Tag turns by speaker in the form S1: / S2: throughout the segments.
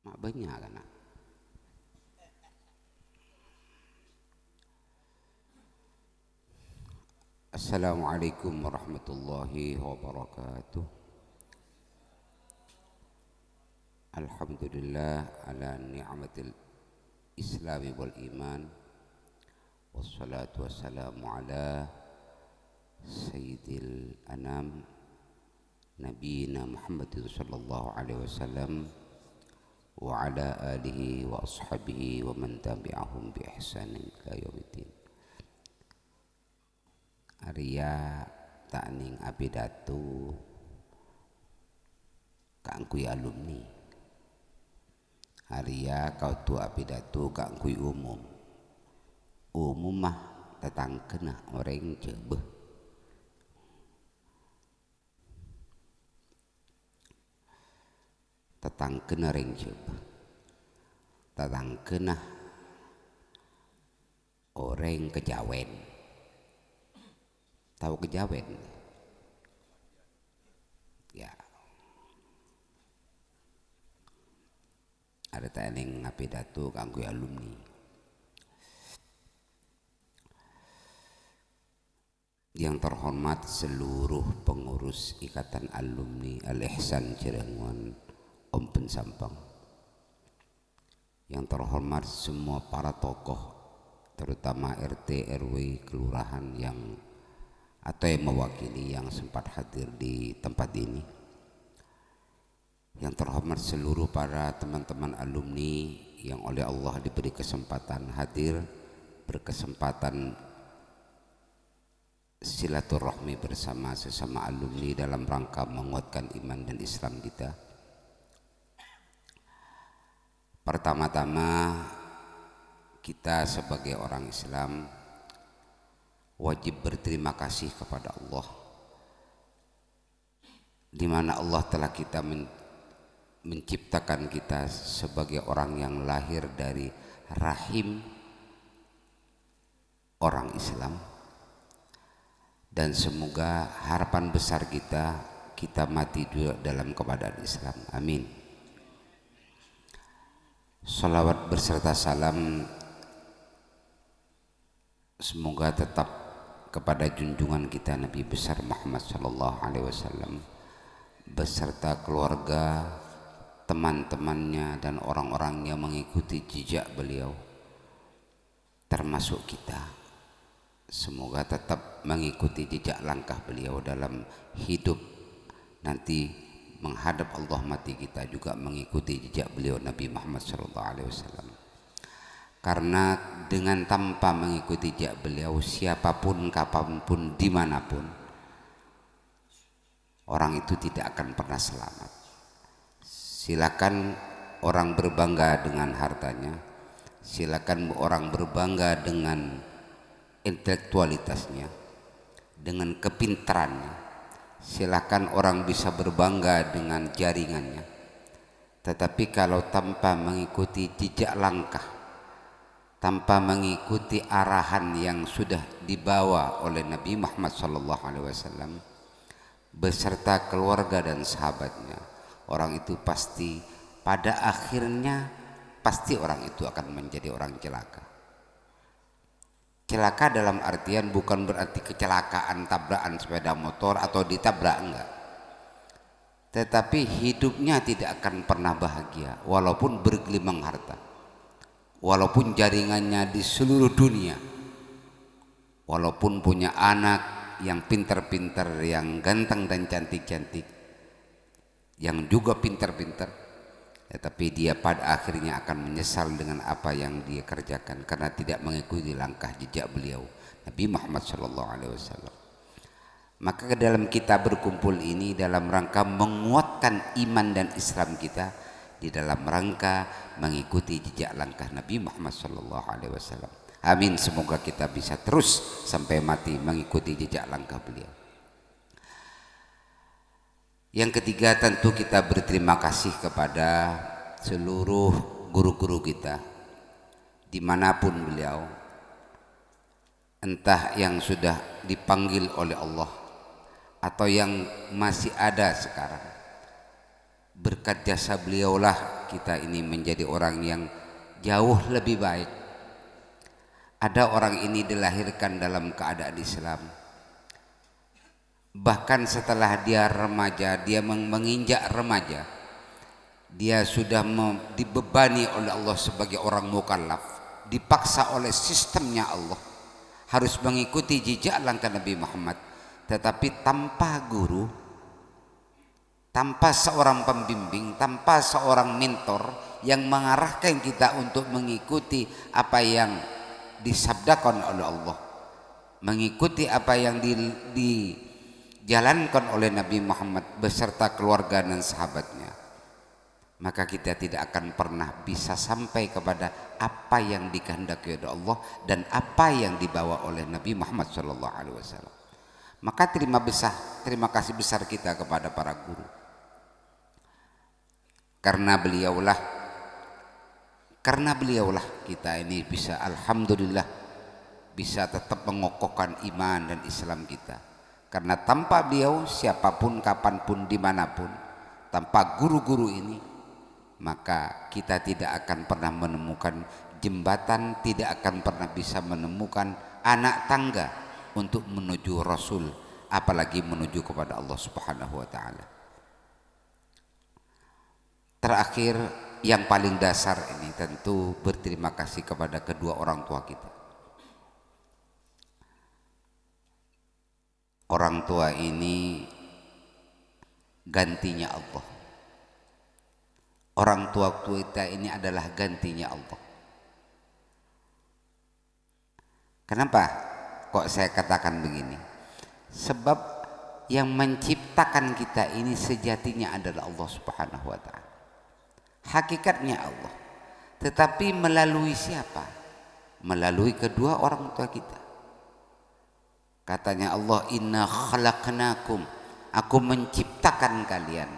S1: mak banyak kan. Assalamualaikum warahmatullahi wabarakatuh. Alhamdulillah ala ni'matil islami wal iman. Wassalatu wassalamu ala sayyidil anam nabiyina Muhammadin sallallahu alaihi wasallam wa ala alihi wa ashabihi wa man tabi'ahum bi ihsanin ila yaumiddin. Arya takning abidatu kangkui alumni. Arya kau tu abidatu kangkui umum. Umum mah tetangkena orang jebeh. Tetangkena orang jebeh. Tetangkena orang kejawen. Tahu kejawen? Ya. Ada tanding ngapidatu kanggo alumni. Yang terhormat seluruh pengurus Ikatan Alumni Al-Ihsan Cirengon Om Pensampang. Yang terhormat semua para tokoh terutama RT, RW, kelurahan yang atau yang mewakili yang sempat hadir di tempat ini. Yang terhormat seluruh para teman-teman alumni yang oleh Allah diberi kesempatan hadir, berkesempatan silaturahmi bersama sesama alumni dalam rangka menguatkan iman dan Islam kita. Pertama-tama kita sebagai orang Islam wajib berterima kasih kepada Allah, di mana Allah telah menciptakan kita sebagai orang yang lahir dari rahim orang Islam, dan semoga harapan besar kita mati juga dalam keadaan Islam. Amin. Salawat berserta salam semoga tetap kepada junjungan kita Nabi besar Muhammad sallallahu alaihi wasallam beserta keluarga, teman-temannya dan orang-orang yang mengikuti jejak beliau, termasuk kita. Semoga tetap mengikuti jejak langkah beliau dalam hidup nanti menghadap Allah mati, kita juga mengikuti jejak beliau Nabi Muhammad sallallahu alaihi wasallam. Karena dengan tanpa mengikuti jejak beliau, siapapun, kapanpun, dimanapun, orang itu tidak akan pernah selamat. Silakan orang berbangga dengan hartanya, silakan orang berbangga dengan intelektualitasnya, dengan kepintarannya, silakan orang bisa berbangga dengan jaringannya. Tetapi kalau tanpa mengikuti jejak langkah, tanpa mengikuti arahan yang sudah dibawa oleh Nabi Muhammad SAW beserta keluarga dan sahabatnya, orang itu pasti pada akhirnya orang itu akan menjadi orang celaka. Celaka dalam artian bukan berarti kecelakaan tabrakan sepeda motor atau ditabrak, enggak. Tetapi hidupnya tidak akan pernah bahagia walaupun bergelimang harta, walaupun jaringannya di seluruh dunia, walaupun punya anak yang pintar-pintar, yang ganteng dan cantik-cantik, yang juga pintar-pintar, tetapi dia pada akhirnya akan menyesal dengan apa yang dia kerjakan karena tidak mengikuti langkah jejak beliau Nabi Muhammad SAW. Maka ke dalam kita berkumpul ini dalam rangka menguatkan iman dan Islam kita, di dalam rangka mengikuti jejak langkah Nabi Muhammad SAW. Amin. Semoga kita bisa terus sampai mati mengikuti jejak langkah beliau. Yang ketiga, tentu kita berterima kasih kepada seluruh guru-guru kita dimanapun beliau, entah yang sudah dipanggil oleh Allah atau yang masih ada sekarang. Berkat jasa beliaulah kita ini menjadi orang yang jauh lebih baik. Ada orang ini dilahirkan dalam keadaan Islam, bahkan setelah dia remaja, dia menginjak remaja, dia sudah dibebani oleh Allah sebagai orang mukallaf, dipaksa oleh sistemnya Allah harus mengikuti jejak langkah Nabi Muhammad, tetapi tanpa guru, tanpa seorang pembimbing, tanpa seorang mentor yang mengarahkan kita untuk mengikuti apa yang disabdakan oleh Allah, mengikuti apa yang dijalankan oleh Nabi Muhammad beserta keluarga dan sahabatnya, maka kita tidak akan pernah bisa sampai kepada apa yang dikehendaki oleh Allah dan apa yang dibawa oleh Nabi Muhammad SAW. Maka terima kasih besar kita kepada para guru, karena beliaulah kita ini bisa, alhamdulillah, bisa tetap mengokohkan iman dan Islam kita. Karena tanpa beliau, siapapun, kapanpun, dimanapun, tanpa guru-guru ini, maka kita tidak akan pernah menemukan jembatan, tidak akan pernah bisa menemukan anak tangga untuk menuju Rasul, apalagi menuju kepada Allah Subhanahu wa Ta'ala. Terakhir, yang paling dasar ini tentu berterima kasih kepada kedua orang tua kita. Orang tua ini gantinya Allah. Orang tua kita ini adalah gantinya Allah. Kenapa kok saya katakan begini? Sebab yang menciptakan kita ini sejatinya adalah Allah Subhanahu wa Ta'ala. Hakikatnya Allah, tetapi melalui siapa? Melalui kedua orang tua kita. Katanya Allah, inna khalaqnakum, aku menciptakan kalian,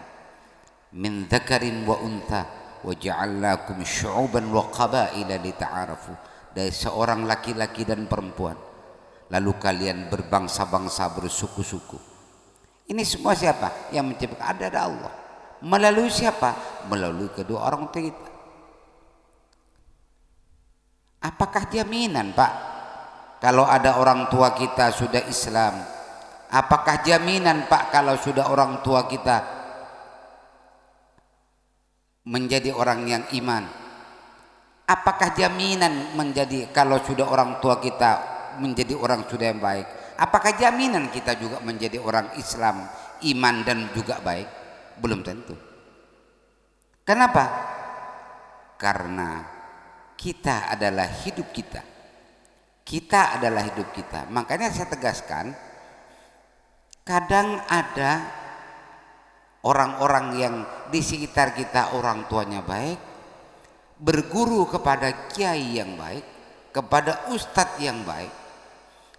S1: min dzakarin wa untha wa ja'alnakum syu'uban wa qabaila lita'arafu, dari seorang laki-laki dan perempuan, lalu kalian berbangsa-bangsa, bersuku-suku. Ini semua siapa yang menciptakan? Ada Allah. Melalui siapa? Melalui kedua orang tua kita. Apakah jaminan, Pak, kalau ada orang tua kita sudah Islam? Apakah jaminan, Pak, kalau sudah orang tua kita menjadi orang yang iman? Apakah jaminan menjadi kalau sudah orang tua kita menjadi orang sudah yang baik? Apakah jaminan kita juga menjadi orang Islam, iman dan juga baik? Belum tentu. Kenapa? Karena kita adalah hidup kita. Kita adalah hidup kita. Makanya saya tegaskan, kadang ada orang-orang yang di sekitar kita orang tuanya baik, berguru kepada kiai yang baik, kepada ustadz yang baik,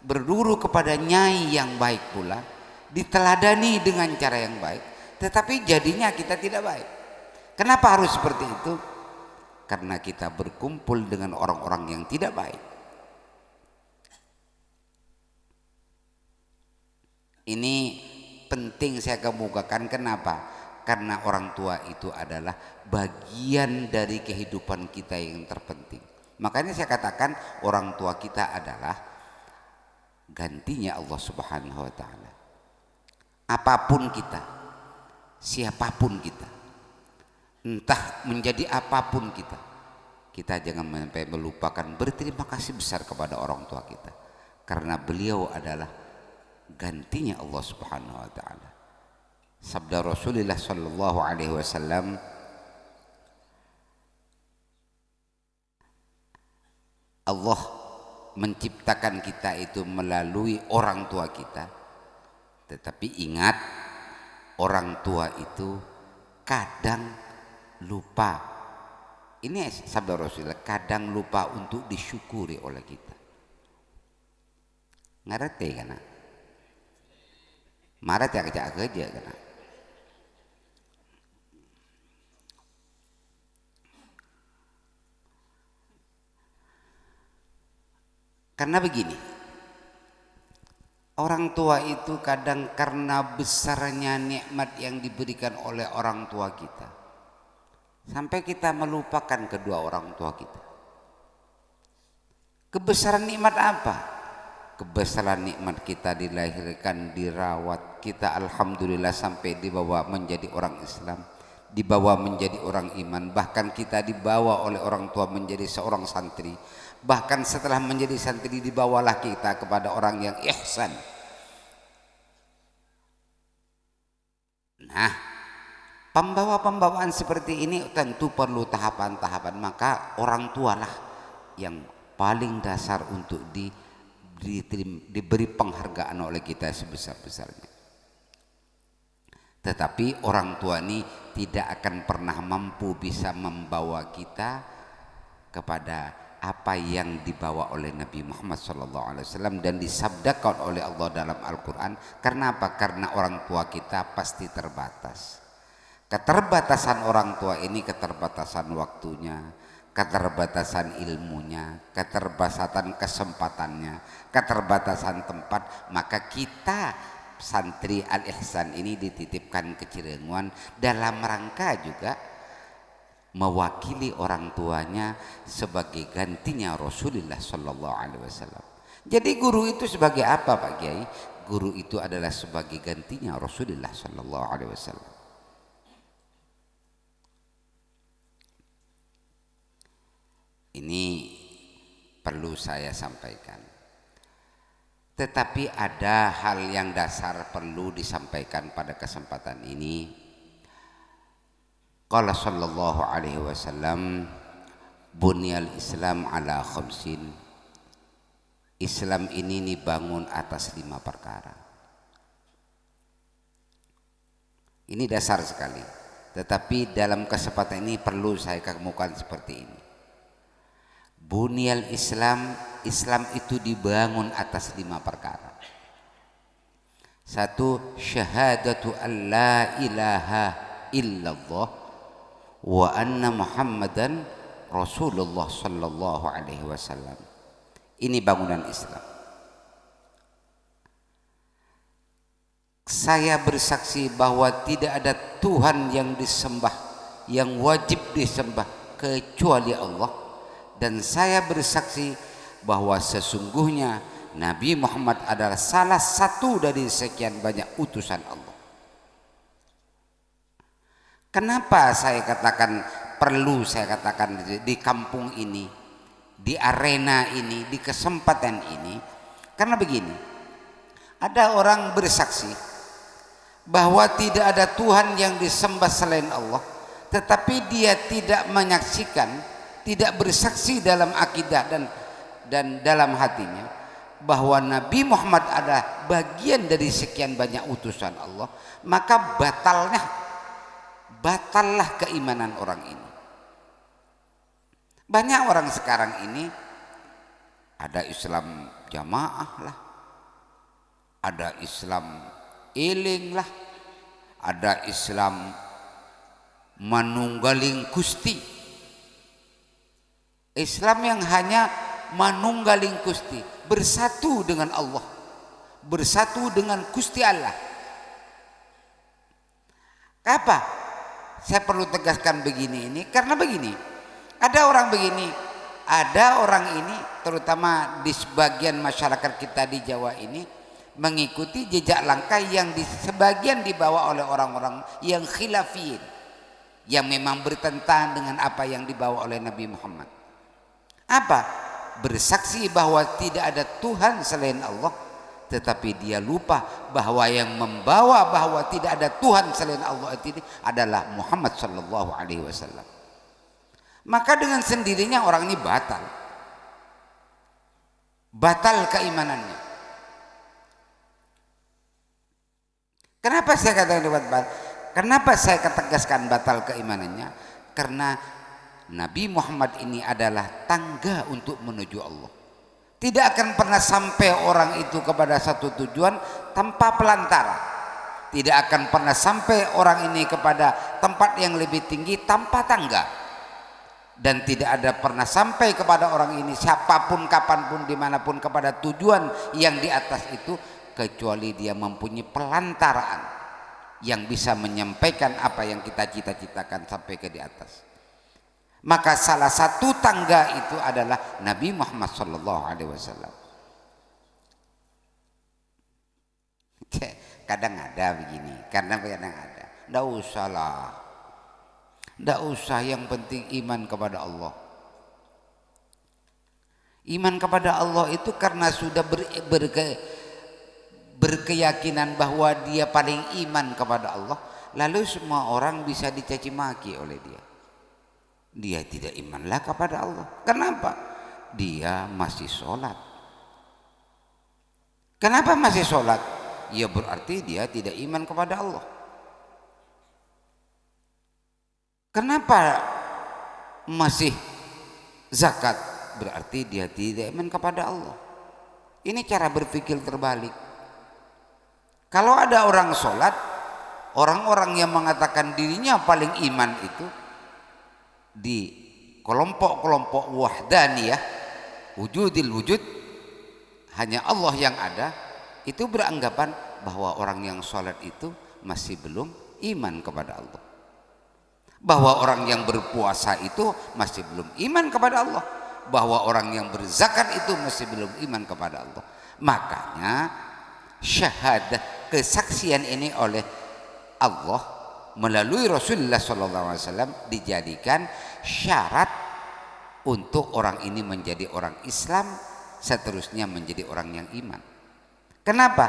S1: berguru kepada nyai yang baik pula, diteladani dengan cara yang baik, tetapi jadinya kita tidak baik. Kenapa harus seperti itu? Karena kita berkumpul dengan orang-orang yang tidak baik. Ini penting saya kemukakan. Kenapa? Karena orang tua itu adalah bagian dari kehidupan kita yang terpenting. Makanya saya katakan orang tua kita adalah gantinya Allah Subhanahu wa Ta'ala. Apapun kita, siapapun kita, entah menjadi apapun kita jangan sampai melupakan berterima kasih besar kepada orang tua kita, karena beliau adalah gantinya Allah Subhanahu wa Ta'ala. Sabda Rasulullah sallallahu alaihi wasallam, Allah menciptakan kita itu melalui orang tua kita, tetapi ingat, orang tua itu kadang lupa. Ini sabda Rasulullah, kadang lupa untuk disyukuri oleh kita. Ngerti kan? Marah cak-cak kerja kan? Karena begini, orang tua itu kadang karena besarnya nikmat yang diberikan oleh orang tua kita, sampai kita melupakan kedua orang tua kita. Kebesaran nikmat apa? Kebesaran nikmat kita dilahirkan, dirawat, kita alhamdulillah sampai dibawa menjadi orang Islam, dibawa menjadi orang iman, bahkan kita dibawa oleh orang tua menjadi seorang santri, bahkan setelah menjadi santri dibawalah kita kepada orang yang ihsan. Nah, pembawa-pembawaan seperti ini tentu perlu tahapan-tahapan, maka orang tualah yang paling dasar untuk diberi penghargaan oleh kita sebesar-besarnya. Tetapi orang tua ini tidak akan pernah mampu bisa membawa kita kepada apa yang dibawa oleh Nabi Muhammad SAW dan disabdakan oleh Allah dalam Al-Quran. Karena apa? Karena orang tua kita pasti terbatas. Keterbatasan orang tua ini keterbatasan waktunya, keterbatasan ilmunya, keterbatasan kesempatannya, keterbatasan tempat. Maka kita santri Al-Ihsan ini dititipkan ke Cirenguan dalam rangka juga mewakili orang tuanya sebagai gantinya Rasulullah Sallallahu Alaihi Wasallam. Jadi guru itu sebagai apa, Pak Kiai? Guru itu adalah sebagai gantinya Rasulullah Sallallahu Alaihi Wasallam. Ini perlu saya sampaikan. Tetapi ada hal yang dasar perlu disampaikan pada kesempatan ini. Qala sallallahu alaihi wasallam, bunyal Islam ala khamsin. Islam ini dibangun atas 5 perkara. Ini dasar sekali. Tetapi dalam kesempatan ini perlu saya kemukakan seperti ini. Bunyal Islam, Islam itu dibangun atas 5 perkara. 1, syahadatu an la ilaha illallah wa anna Muhammadan Rasulullah sallallahu alaihi wasallam. Ini bangunan Islam. Saya bersaksi bahwa tidak ada Tuhan yang disembah, yang wajib disembah kecuali Allah, dan saya bersaksi bahwa sesungguhnya Nabi Muhammad adalah salah satu dari sekian banyak utusan Allah. Kenapa saya katakan perlu saya katakan di kampung ini, di arena ini, di kesempatan ini? Karena begini, ada orang bersaksi bahwa tidak ada Tuhan yang disembah selain Allah, tetapi dia tidak menyaksikan, tidak bersaksi dalam akidah dan dalam hatinya bahwa Nabi Muhammad adalah bagian dari sekian banyak utusan Allah, maka batallah keimanan orang ini. Banyak orang sekarang ini ada Islam jamaah lah, ada Islam eling lah, ada Islam manunggaling Gusti. Islam yang hanya manunggaling Gusti, bersatu dengan Allah, bersatu dengan Gusti Allah. Apa? Saya perlu tegaskan begini ini karena begini, ada orang begini, ada orang ini terutama di sebagian masyarakat kita di Jawa ini mengikuti jejak langkah yang sebagian dibawa oleh orang-orang yang khilafiyin, yang memang bertentangan dengan apa yang dibawa oleh Nabi Muhammad. Apa? Bersaksi bahwa tidak ada Tuhan selain Allah, tetapi dia lupa bahwa yang membawa bahwa tidak ada Tuhan selain Allah itu adalah Muhammad sallallahu alaihi wasallam. Maka dengan sendirinya orang ini batal keimanannya. Kenapa saya katakan batal? Kenapa saya tegaskan batal keimanannya? Karena Nabi Muhammad ini adalah tangga untuk menuju Allah. Tidak akan pernah sampai orang itu kepada satu tujuan tanpa pelantara. Tidak akan pernah sampai orang ini kepada tempat yang lebih tinggi tanpa tangga. Dan tidak ada pernah sampai kepada orang ini siapapun, kapanpun, dimanapun kepada tujuan yang di atas itu, kecuali dia mempunyai pelantaraan yang bisa menyampaikan apa yang kita cita-citakan sampai ke di atas. Maka salah satu tangga itu adalah Nabi Muhammad sallallahu alaihi wasallam. Kadang ada begini, karena kadang ada. Nggak usah lah, nggak usah, yang penting iman kepada Allah. Iman kepada Allah itu karena sudah berkeyakinan bahwa dia paling iman kepada Allah, lalu semua orang bisa dicaci maki oleh dia. Dia tidak imanlah kepada Allah. Kenapa? Dia masih sholat. Kenapa masih sholat? Ya berarti dia tidak iman kepada Allah. Kenapa masih zakat? Berarti dia tidak iman kepada Allah. Ini cara berpikir terbalik. Kalau ada orang sholat, orang-orang yang mengatakan dirinya paling iman itu di kelompok-kelompok wahdaniyah, wujudil wujud, hanya Allah yang ada, itu beranggapan bahwa orang yang sholat itu masih belum iman kepada Allah, bahwa orang yang berpuasa itu masih belum iman kepada Allah, bahwa orang yang berzakat itu masih belum iman kepada Allah. Makanya syahadah, kesaksian ini oleh Allah melalui Rasulullah SAW dijadikan syarat untuk orang ini menjadi orang Islam, seterusnya menjadi orang yang iman. Kenapa?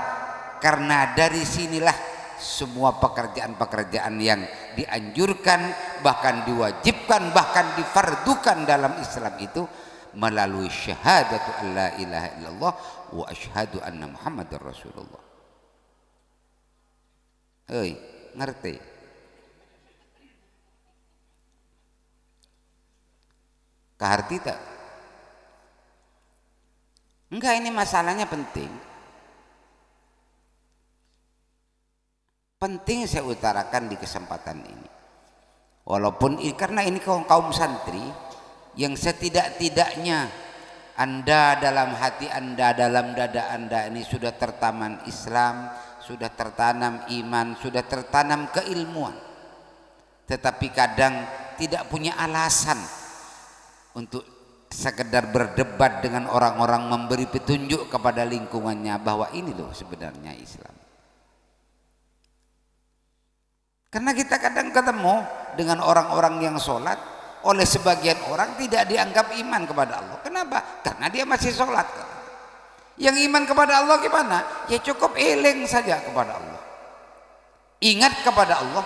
S1: Karena dari sinilah semua pekerjaan-pekerjaan yang dianjurkan, bahkan diwajibkan, bahkan difardukan dalam Islam itu melalui syahadatu alla ilaha illallah wa asyhadu anna Muhammadar Rasulullah. Hei, ngerti? Kaharti tak? Enggak, ini masalahnya penting. Penting saya utarakan di kesempatan ini. Walaupun karena ini kaum santri yang setidak-tidaknya Anda dalam hati Anda, dalam dada Anda ini sudah tertanam Islam, sudah tertanam iman, sudah tertanam keilmuan. Tetapi kadang tidak punya alasan untuk sekedar berdebat dengan orang-orang, memberi petunjuk kepada lingkungannya bahwa ini loh sebenarnya Islam. Karena kita kadang ketemu dengan orang-orang yang sholat, oleh sebagian orang tidak dianggap iman kepada Allah. Kenapa? Karena dia masih sholat. Yang iman kepada Allah gimana? Ya cukup eling saja kepada Allah, ingat kepada Allah.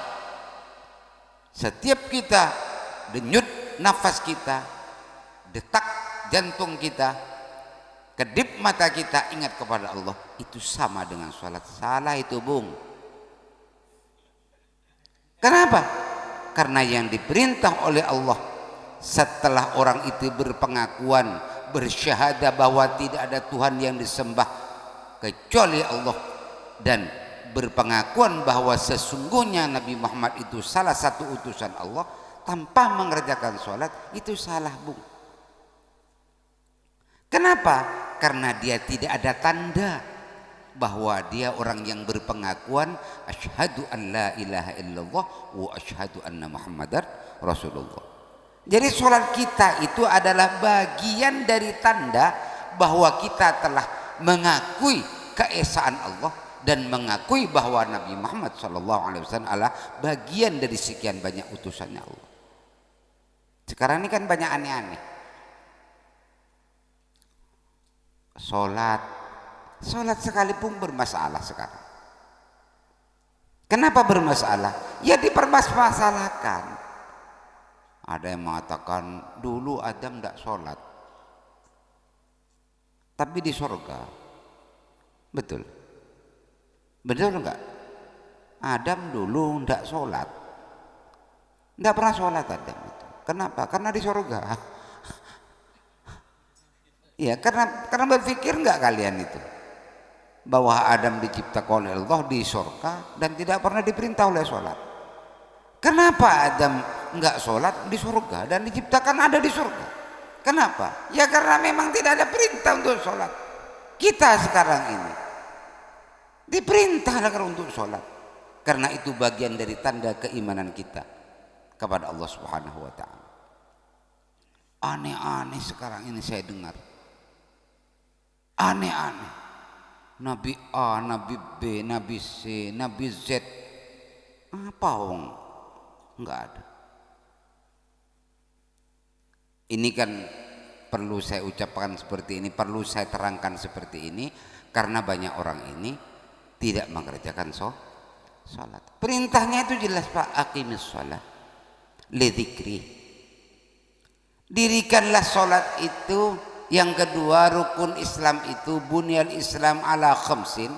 S1: Setiap kita denyut nafas kita, detak jantung kita, kedip mata kita, ingat kepada Allah, itu sama dengan sholat. Salah itu, Bung. Kenapa? Karena yang diperintah oleh Allah setelah orang itu berpengakuan, bersyahadah bahwa tidak ada Tuhan yang disembah kecuali Allah, dan berpengakuan bahwa sesungguhnya Nabi Muhammad itu salah satu utusan Allah, tanpa mengerjakan sholat, itu salah, Bung. Kenapa? Karena dia tidak ada tanda bahwa dia orang yang berpengakuan asyhadu an la ilaha illallah wa asyhadu anna Muhammadar Rasulullah. Jadi sholat kita itu adalah bagian dari tanda bahwa kita telah mengakui keesaan Allah dan mengakui bahwa Nabi Muhammad SAW adalah bagian dari sekian banyak utusannya Allah. Sekarang ini kan banyak aneh-aneh. Sholat sekalipun bermasalah sekarang. Kenapa bermasalah? Ya dipermasalahkan. Ada yang mengatakan dulu Adam tidak sholat, tapi di surga. Betul? Betul enggak? Adam dulu tidak sholat, tidak pernah sholat Adam itu. Kenapa? Karena di surga. Ya, karena berpikir enggak kalian itu bahwa Adam diciptakan oleh Allah di surga dan tidak pernah diperintah oleh sholat? Kenapa Adam enggak sholat di surga dan diciptakan ada di surga? Kenapa? Ya karena memang tidak ada perintah untuk sholat. Kita sekarang ini diperintah untuk sholat, karena itu bagian dari tanda keimanan kita kepada Allah Subhanahu wa ta'ala. Aneh-aneh sekarang ini saya dengar. Aneh-aneh. Nabi A, Nabi B, Nabi C, Nabi Z. Apa wong? Enggak ada. Ini kan perlu saya ucapkan seperti ini, perlu saya terangkan seperti ini karena banyak orang ini tidak mengerjakan sholat. Perintahnya itu jelas Pak, aqimis sholat li dzikri. Dirikanlah sholat itu. Yang kedua, rukun Islam itu bunyal Islam ala khamsin.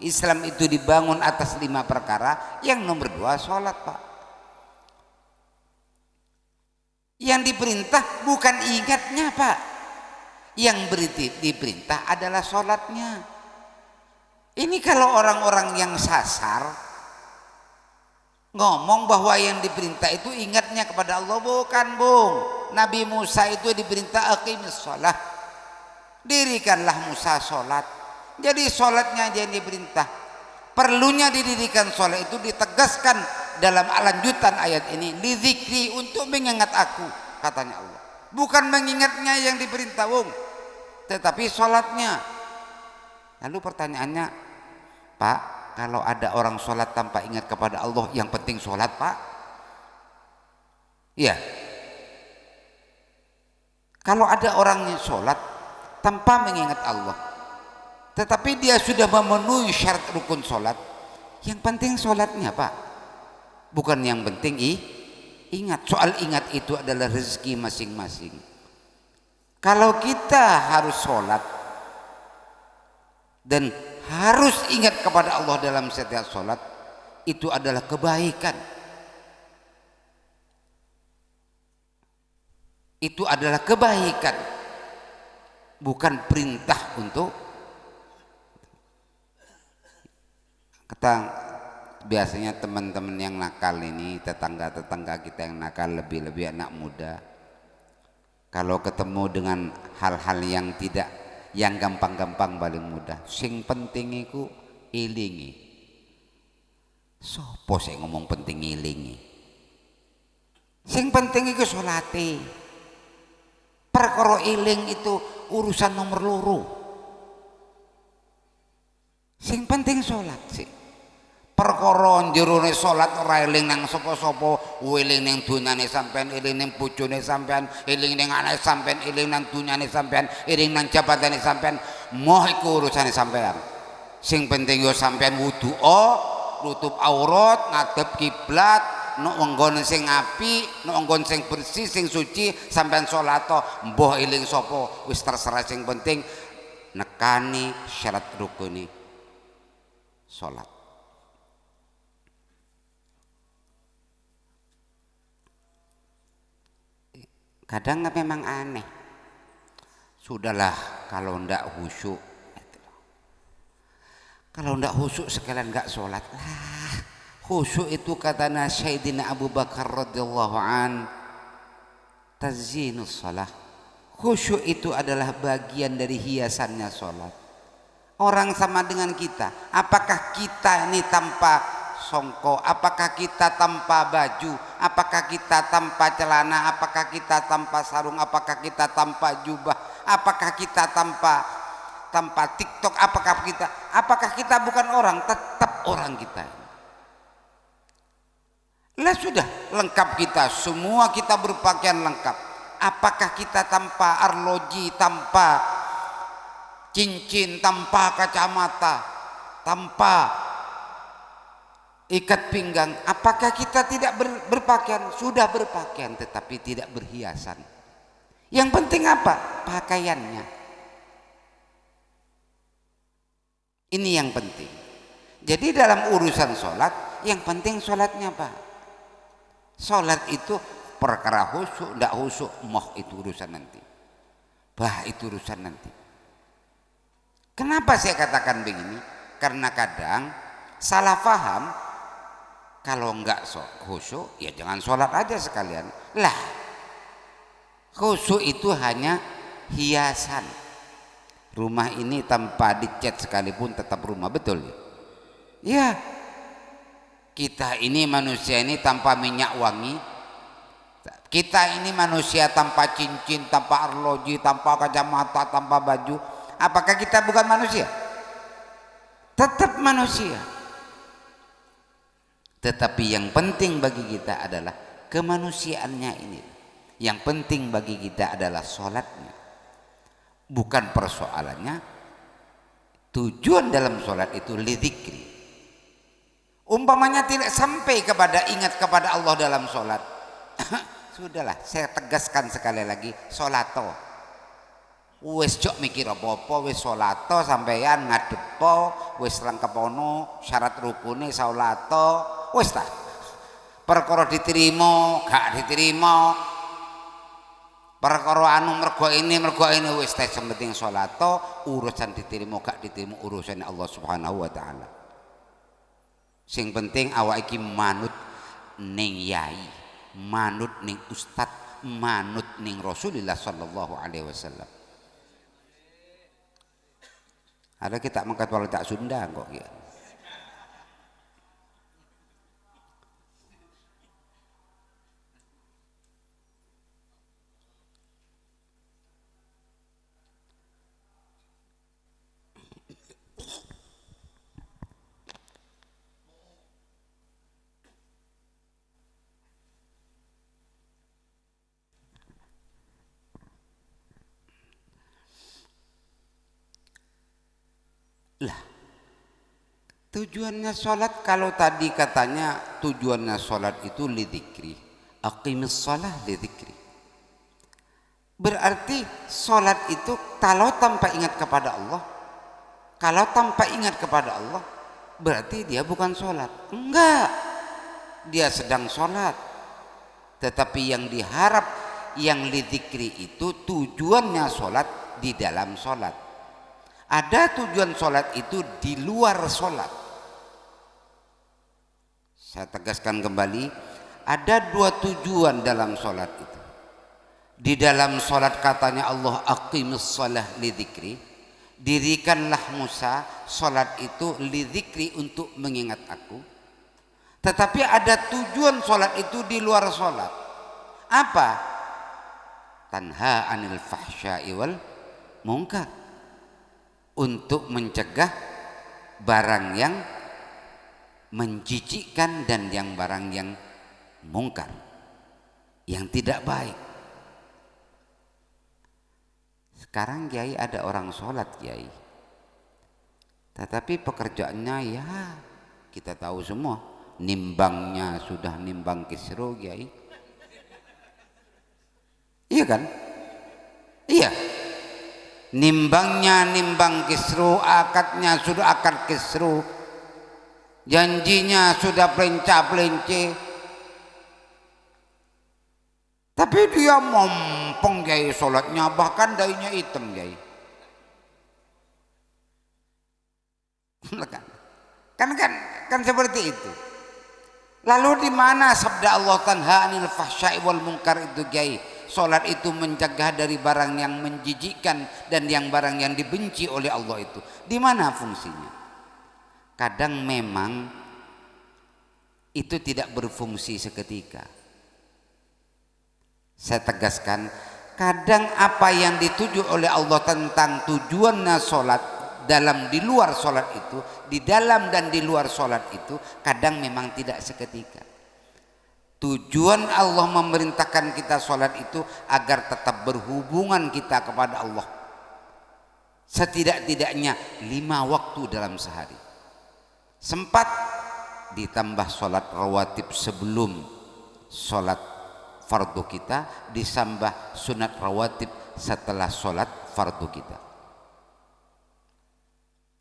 S1: Islam itu dibangun atas 5 perkara. Yang nomor 2 sholat Pak. Yang diperintah bukan ingatnya Pak. Yang diperintah adalah sholatnya. Ini kalau orang-orang yang sasar ngomong bahwa yang diperintah itu ingatnya kepada Allah, bukan Bung. Nabi Musa itu diperintah aqimis sholat, dirikanlah Musa sholat. Jadi sholatnya aja yang diperintah. Perlunya didirikan sholat itu ditegaskan dalam lanjutan ayat ini, li dzikri, untuk mengingat aku, katanya Allah. Bukan mengingatnya yang diperintah Bung, tetapi sholatnya. Lalu pertanyaannya, Pak, kalau ada orang sholat tanpa ingat kepada Allah, yang penting sholat Pak? Iya. Kalau ada orang yang sholat tanpa mengingat Allah, tetapi dia sudah memenuhi syarat rukun sholat, yang penting sholatnya Pak. Bukan yang penting ingat. Soal ingat itu adalah rezeki masing-masing. Kalau kita harus sholat dan harus ingat kepada Allah dalam setiap sholat, itu adalah kebaikan. Itu adalah kebaikan, bukan perintah untuk biasanya teman-teman yang nakal ini, tetangga-tetangga kita yang nakal, lebih-lebih anak muda, kalau ketemu dengan hal-hal yang gampang-gampang paling mudah, sing penting iku ilingi. Sopo saya ngomong penting ilingi? Sing penting iku sholate. Perkara iling itu urusan nomor loro. Sing penting sholat sih. Perkara jerone sholat ora eling nang sapa-sapa, eling ning dunyane sampean, eling ning bojone sampean, eling ning anake sampean, eling nang dunyane sampean, eling nang jabatane sampean, moh iku urusane sampean. Sing penting yo sampean wudu'a, nutup aurat, ngadep kiblat, nek nggon sing apik, nek nggon sing bersih, sing suci, sampean salat to, mbah eling sapa, wis terserah, sing penting nekani syarat rukuni salat. Kadang memang aneh. Sudahlah kalau ndak khusyuk. Kalau ndak khusyuk sekalian nggak sholat lah. Khusyuk itu kata Sayyidina Abu Bakar radhiyallahu an, tazinus shalah. Khusyuk itu adalah bagian dari hiasannya sholat. Orang sama dengan kita. Apakah kita ini tanpa songko, apakah kita tanpa baju, apakah kita tanpa celana, apakah kita tanpa sarung, apakah kita tanpa jubah, apakah kita tanpa TikTok, apakah kita bukan orang? Tetap orang kita. Lah sudah lengkap kita, semua kita berpakaian lengkap. Apakah kita tanpa arloji, tanpa cincin, tanpa kacamata, tanpa ikat pinggang? Apakah kita tidak berpakaian? Sudah berpakaian tetapi tidak berhiasan. Yang penting apa? Pakaiannya. Ini yang penting. Jadi dalam urusan sholat, yang penting sholatnya Pak. Sholat itu perkara khusyuk, tidak khusyuk, moh itu urusan nanti. Bah itu urusan nanti. Kenapa saya katakan begini? Karena kadang salah paham. Kalau enggak khusyuk, ya jangan sholat aja sekalian. Lah, khusyuk itu hanya hiasan. Rumah ini tanpa dicat sekalipun tetap rumah, betul? Ya. Kita ini manusia ini tanpa minyak wangi, Kita ini manusia tanpa cincin, tanpa arloji, tanpa kacamata, tanpa baju. Apakah kita bukan manusia? Tetap manusia. Tetapi yang penting bagi kita adalah kemanusiaannya ini. Yang penting bagi kita adalah sholatnya. Bukan persoalannya, tujuan dalam sholat itu lidzikri. Umpamanya tidak sampai kepada ingat kepada Allah dalam sholat. Sudahlah, saya tegaskan sekali lagi, sholato. Wes jok mikir apa-apa, wes sholato sampeyan ngadepo, wes rangkepono syarat rukune sholato, wes ta. Perkara diterima, gak diterima. Perkara anu mergo ini wis teh penting sholato, urusan diterima gak diterima urusan Allah Subhanahu wa taala. Sing penting awak iki manut ning yai, manut ning ustad, manut ning Rasulullah sallallahu alaihi wasallam. Ada kita mangkat walau tak Sunda kok ya. Lah, tujuannya sholat, kalau tadi katanya tujuannya sholat itu lidzikri, aqimis sholah lidzikri, berarti sholat itu kalau tanpa ingat kepada Allah, kalau tanpa ingat kepada Allah berarti dia bukan sholat. Enggak, dia sedang sholat, tetapi yang diharap, yang lidzikri itu tujuannya sholat di dalam sholat. Ada tujuan sholat itu di luar sholat. Saya tegaskan kembali, ada dua tujuan dalam sholat itu. Di dalam sholat katanya Allah, aqimus sholah lidzikri, dirikanlah Musa sholat itu lidzikri, untuk mengingat aku. Tetapi ada tujuan sholat itu di luar sholat. Apa? Tanha anil fahsya'i wal munkar, untuk mencegah barang yang menjijikkan dan yang barang yang mungkar, yang tidak baik. Sekarang Kiai, ada orang sholat Kiai, tetapi pekerjaannya ya kita tahu semua, nimbangnya sudah nimbang kisro Kiai. Iya kan? Iya. Nimbangnya nimbang kisru, akadnya sudah akad kisru, janjinya sudah pelinca-pelinci, tapi dia mompong Kiai sholatnya, bahkan dainya hitam Kiai. kan seperti itu. Lalu di mana sabda Allah tanha anil fahsya'i wal munkar itu Kiai? Sholat itu mencegah dari barang yang menjijikkan dan yang barang yang dibenci oleh Allah itu. Di mana fungsinya? Kadang memang itu tidak berfungsi seketika. Saya tegaskan, kadang apa yang dituju oleh Allah tentang tujuannya sholat dalam di luar sholat itu, di dalam dan di luar sholat itu, kadang memang tidak seketika. Tujuan Allah memerintahkan kita sholat itu agar tetap berhubungan kita kepada Allah. Setidak-tidaknya 5 waktu dalam sehari. Sempat ditambah sholat rawatib sebelum sholat fardu kita, ditambah sunat rawatib setelah sholat fardu kita.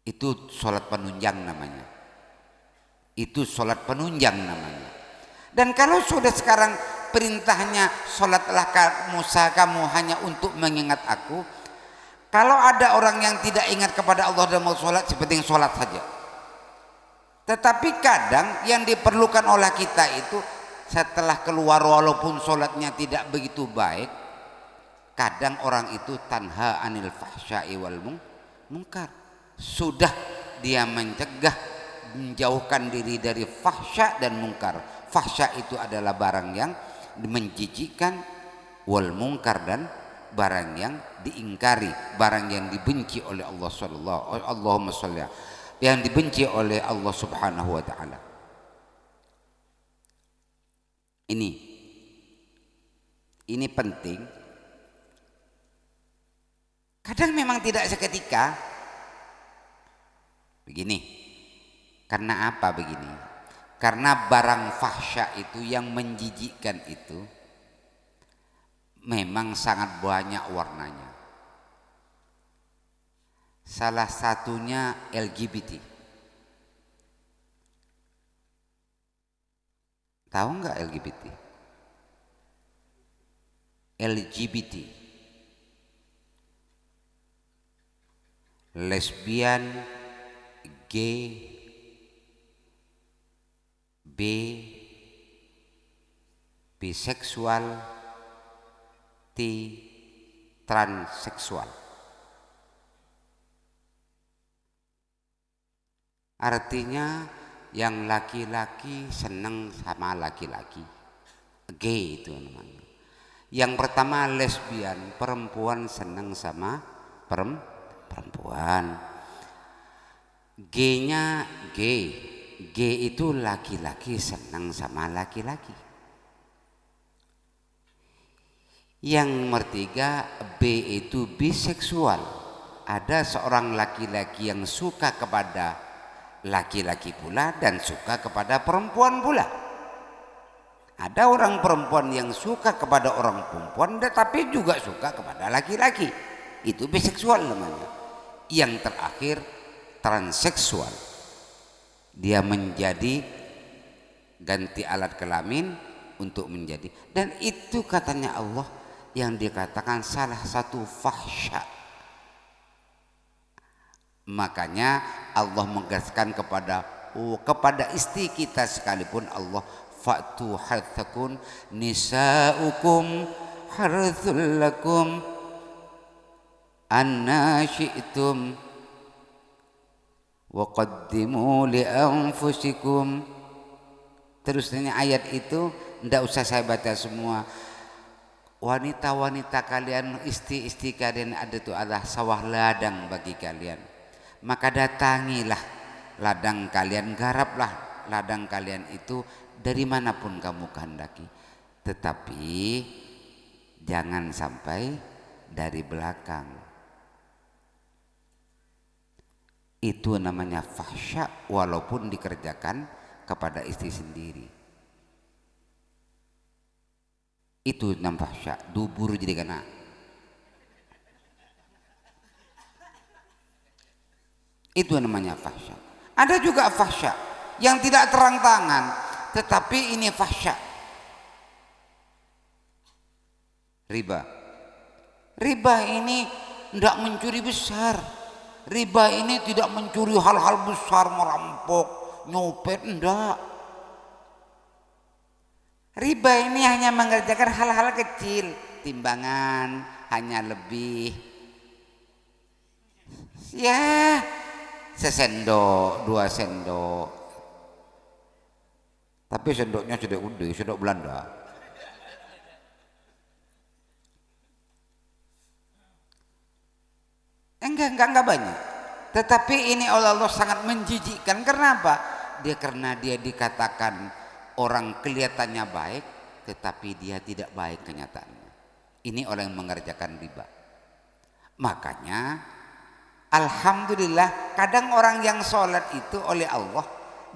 S1: Itu sholat penunjang namanya. Itu sholat penunjang namanya. Dan kalau sudah sekarang perintahnya sholatlah Musa kamu hanya untuk mengingat aku, kalau ada orang yang tidak ingat kepada Allah dan mau sholat, seperti sholat saja. Tetapi kadang yang diperlukan oleh kita itu setelah keluar, walaupun sholatnya tidak begitu baik, kadang orang itu tanha anil fahsya'i wal munkar, sudah dia mencegah, menjauhkan diri dari fahsya dan mungkar. Fahsya itu adalah barang yang menjijikkan, wal mungkar, dan barang yang diingkari, barang yang dibenci oleh Allah Allahumma sholli, yang dibenci oleh Allah Subhanahu wa taala. Ini penting. Kadang memang tidak seketika. Begini. Karena apa begini? Karena barang fahsya itu yang menjijikkan itu memang sangat banyak warnanya. Salah satunya LGBT. Tahu nggak LGBT? LGBT, lesbian, gay, biseksual, transseksual. Artinya yang laki-laki senang sama laki-laki, gay itu namanya. Yang pertama lesbian, perempuan senang sama perempuan. G-nya gay itu laki-laki senang sama laki-laki. Yang ketiga B itu biseksual. Ada seorang laki-laki yang suka kepada laki-laki pula dan suka kepada perempuan pula. Ada orang perempuan yang suka kepada orang perempuan tetapi juga suka kepada laki-laki. Itu biseksual namanya. Yang terakhir transseksual. Dia menjadi ganti alat kelamin untuk menjadi, dan itu katanya Allah yang dikatakan salah satu fahsya. Makanya Allah menegaskan kepada istri kita sekalipun, Allah fa'tu harthakum nisa'ukum harthul lakum anna syi'tum wa qaddimu li anfusikum. Terusnya ayat itu tidak usah saya baca semua. Wanita-wanita kalian, istri-istri kalian ada itu adalah sawah ladang bagi kalian. Maka datangilah ladang kalian, garaplah ladang kalian itu dari manapun kamu kehendaki. Tetapi jangan sampai dari belakang. Itu namanya fahsya walaupun dikerjakan kepada istri sendiri. Itu namanya fahsya, dubur jadi kena. Itu namanya fahsya. Ada juga fahsya yang tidak terang-terangan, tetapi ini fahsya. Riba ini tidak mencuri besar. Riba ini tidak mencuri hal-hal besar, merampok, nyopet, enggak. Riba ini hanya mengerjakan hal-hal kecil, timbangan hanya lebih ya sesendok, 2 sendok. Tapi sendoknya sudah udah, sendok Belanda. Enggak banyak. Tetapi ini oleh Allah sangat menjijikkan. Kenapa? Karena dia dikatakan orang kelihatannya baik, tetapi dia tidak baik kenyataannya. Ini orang yang mengerjakan riba. Makanya alhamdulillah kadang orang yang sholat itu oleh Allah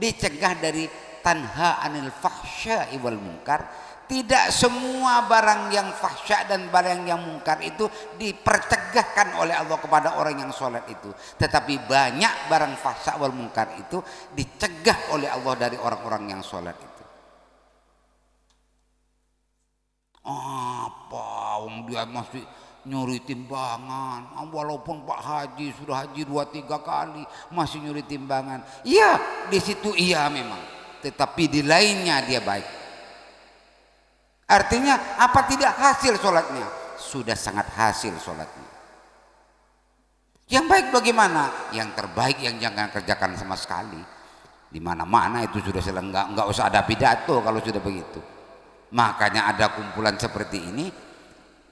S1: dicegah dari tanha anil fahsya'i wal munkar. Tidak semua barang yang fahsya dan barang yang mungkar itu dipercegahkan oleh Allah kepada orang yang sholat itu. Tetapi banyak barang fahsya wal munkar itu dicegah oleh Allah dari orang-orang yang sholat itu. Apa dia masih nyuri timbangan, walaupun Pak Haji sudah haji 2-3 kali masih nyuri timbangan. Iya, di situ iya memang, tetapi di lainnya dia baik. Artinya apa tidak hasil sholatnya? Sudah sangat hasil sholatnya. Yang baik bagaimana? Yang terbaik yang jangan kerjakan sama sekali. Di mana-mana itu sudah selengkap, nggak usah ada pidato kalau sudah begitu. Makanya ada kumpulan seperti ini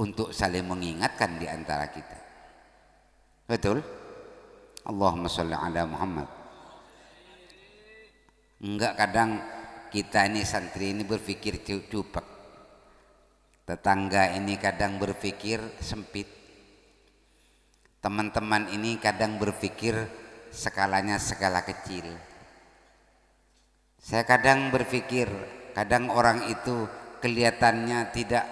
S1: untuk saling mengingatkan di antara kita. Betul? Allahumma sholli ala Muhammad. Enggak, kadang kita ini santri ini berpikir cupak. Tetangga ini kadang berpikir sempit. Teman-teman ini kadang berpikir skalanya skala kecil. Saya kadang berpikir, kadang orang itu kelihatannya tidak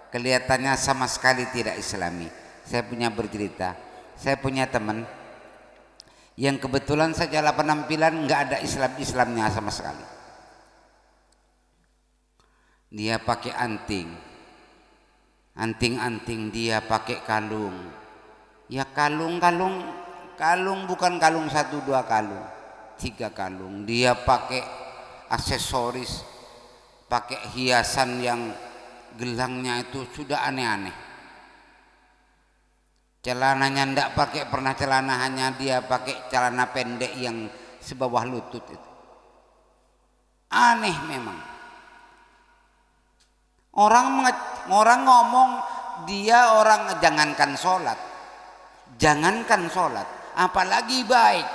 S1: kelihatannya sama sekali tidak Islami. Saya punya bercerita, saya punya teman yang kebetulan secara penampilan nggak ada Islamnya sama sekali. Dia pakai anting, dia pakai kalung. Ya kalung bukan kalung 1 2 kalung, 3 kalung. Dia pakai aksesoris, pakai hiasan yang gelangnya itu sudah aneh-aneh. Celananya ndak pernah celana, hanya dia pakai celana pendek yang sebawah lutut itu. Aneh memang. Orang ngomong dia orang jangankan sholat, apalagi baik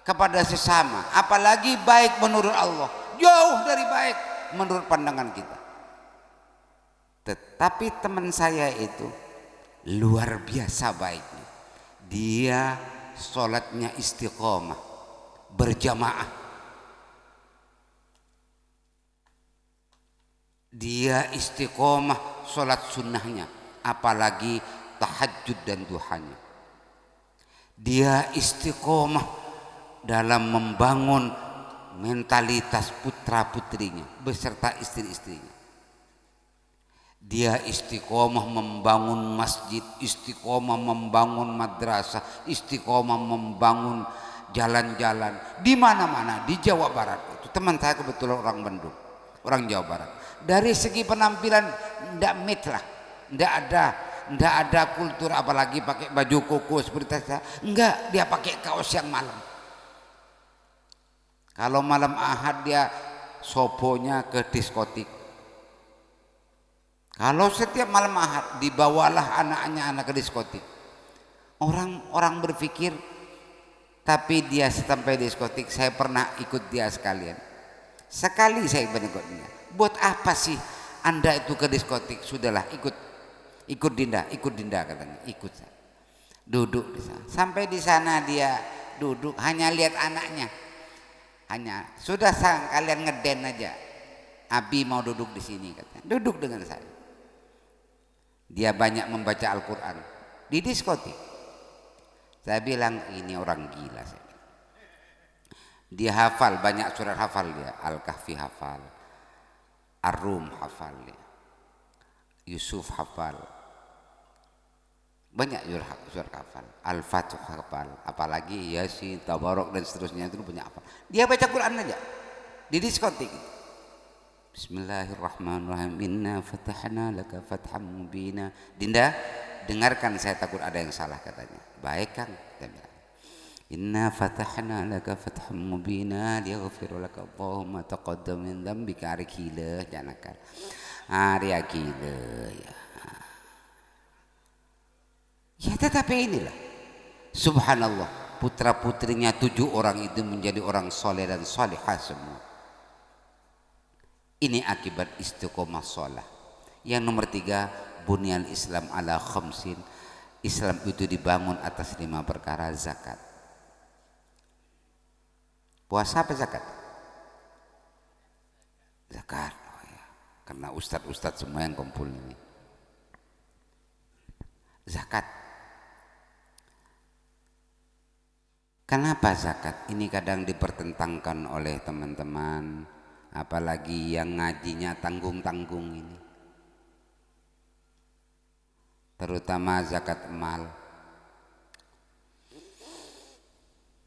S1: kepada sesama, apalagi baik menurut Allah, jauh dari baik menurut pandangan kita. Tetapi teman saya itu luar biasa baiknya. Dia sholatnya istiqomah, berjamaah. Dia istiqomah sholat sunnahnya, apalagi tahajud dan duhanya. Dia istiqomah dalam membangun mentalitas putra putrinya beserta istri-istrinya. Dia istiqomah membangun masjid, istiqomah membangun madrasah, istiqomah membangun jalan-jalan di mana-mana di Jawa Barat. Itu teman saya kebetulan orang Bandung, orang Jawa Barat. Dari segi penampilan ndak mit lah, ndak ada kultur, apalagi pakai baju koko seperti saya. Enggak, dia pakai kaos yang malam. Kalau malam Ahad dia soponya ke diskotik. Kalau setiap malam Ahad dibawalah anak ke diskotik. Orang berpikir, tapi dia sampai diskotik, saya pernah ikut dia sekali saya ikutnya. Buat apa sih Anda itu ke diskotik? Sudahlah, ikut Dinda katanya. Ikut saya. Duduk di sana. Sampai di sana dia duduk hanya lihat anaknya. Sudah kalian ngeden aja. Abi mau duduk di sini katanya. Duduk dengan saya. Dia banyak membaca Al-Quran di diskotik. Saya bilang ini orang gila. Dia hafal banyak surat, hafal dia. Al-Kahfi hafal, Ar-Rum hafal dia, Yusuf hafal, banyak surat hafal, Al-Fatih hafal, apalagi Yasin, Tabarok dan seterusnya itu banyak hafal. Dia baca Quran aja di diskotik. Bismillahirrahmanirrahim. Inna fatahna laka fatham mubina. Dinda, dengarkan, saya takut ada yang salah katanya. Baik Kang, Inna fatahna laka fatham mubina liyaghfir laka Allahumma taqaddam min dzambika. Arikila janakan. Arikila ya. Ya tetapi inilah subhanallah, putra putrinya 7 orang itu menjadi orang soleh dan solehah semua. Ini akibat istiqomah sholat. Yang nomor 3, bunyal Islam ala khamsin. Islam itu dibangun atas 5 perkara. Zakat. Puasa apa zakat? Zakat. Oh ya. Karena ustadz semua yang kumpul ini. Zakat. Kenapa zakat? Ini kadang dipertentangkan oleh teman-teman, apalagi yang ngajinya tanggung-tanggung ini. Terutama zakat mal.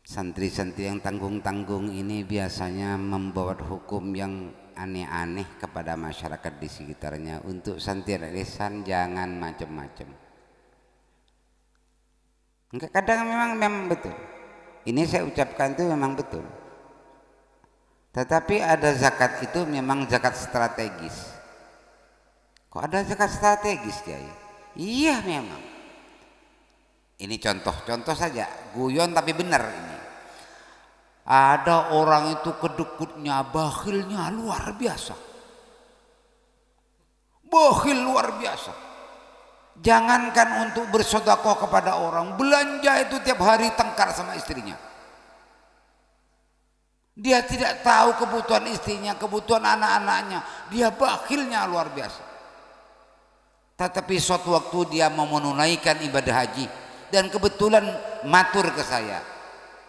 S1: Santri-santri yang tanggung-tanggung ini biasanya membuat hukum yang aneh-aneh kepada masyarakat di sekitarnya. Untuk santri lisan jangan macam-macam. Enggak, kadang memang betul. Ini saya ucapkan itu memang betul. Tetapi ada zakat itu memang zakat strategis. Kok ada zakat strategis, Kiai? Iya memang. Ini contoh saja, guyon tapi benar ini. Ada orang itu kedekutnya, bakhilnya luar biasa. Bakhil luar biasa. Jangankan untuk bersedekah kepada orang, belanja itu tiap hari tengkar sama istrinya. Dia tidak tahu kebutuhan istrinya, kebutuhan anak-anaknya. Dia bakhilnya luar biasa. Tetapi suatu waktu dia mau menunaikan ibadah haji dan kebetulan matur ke saya,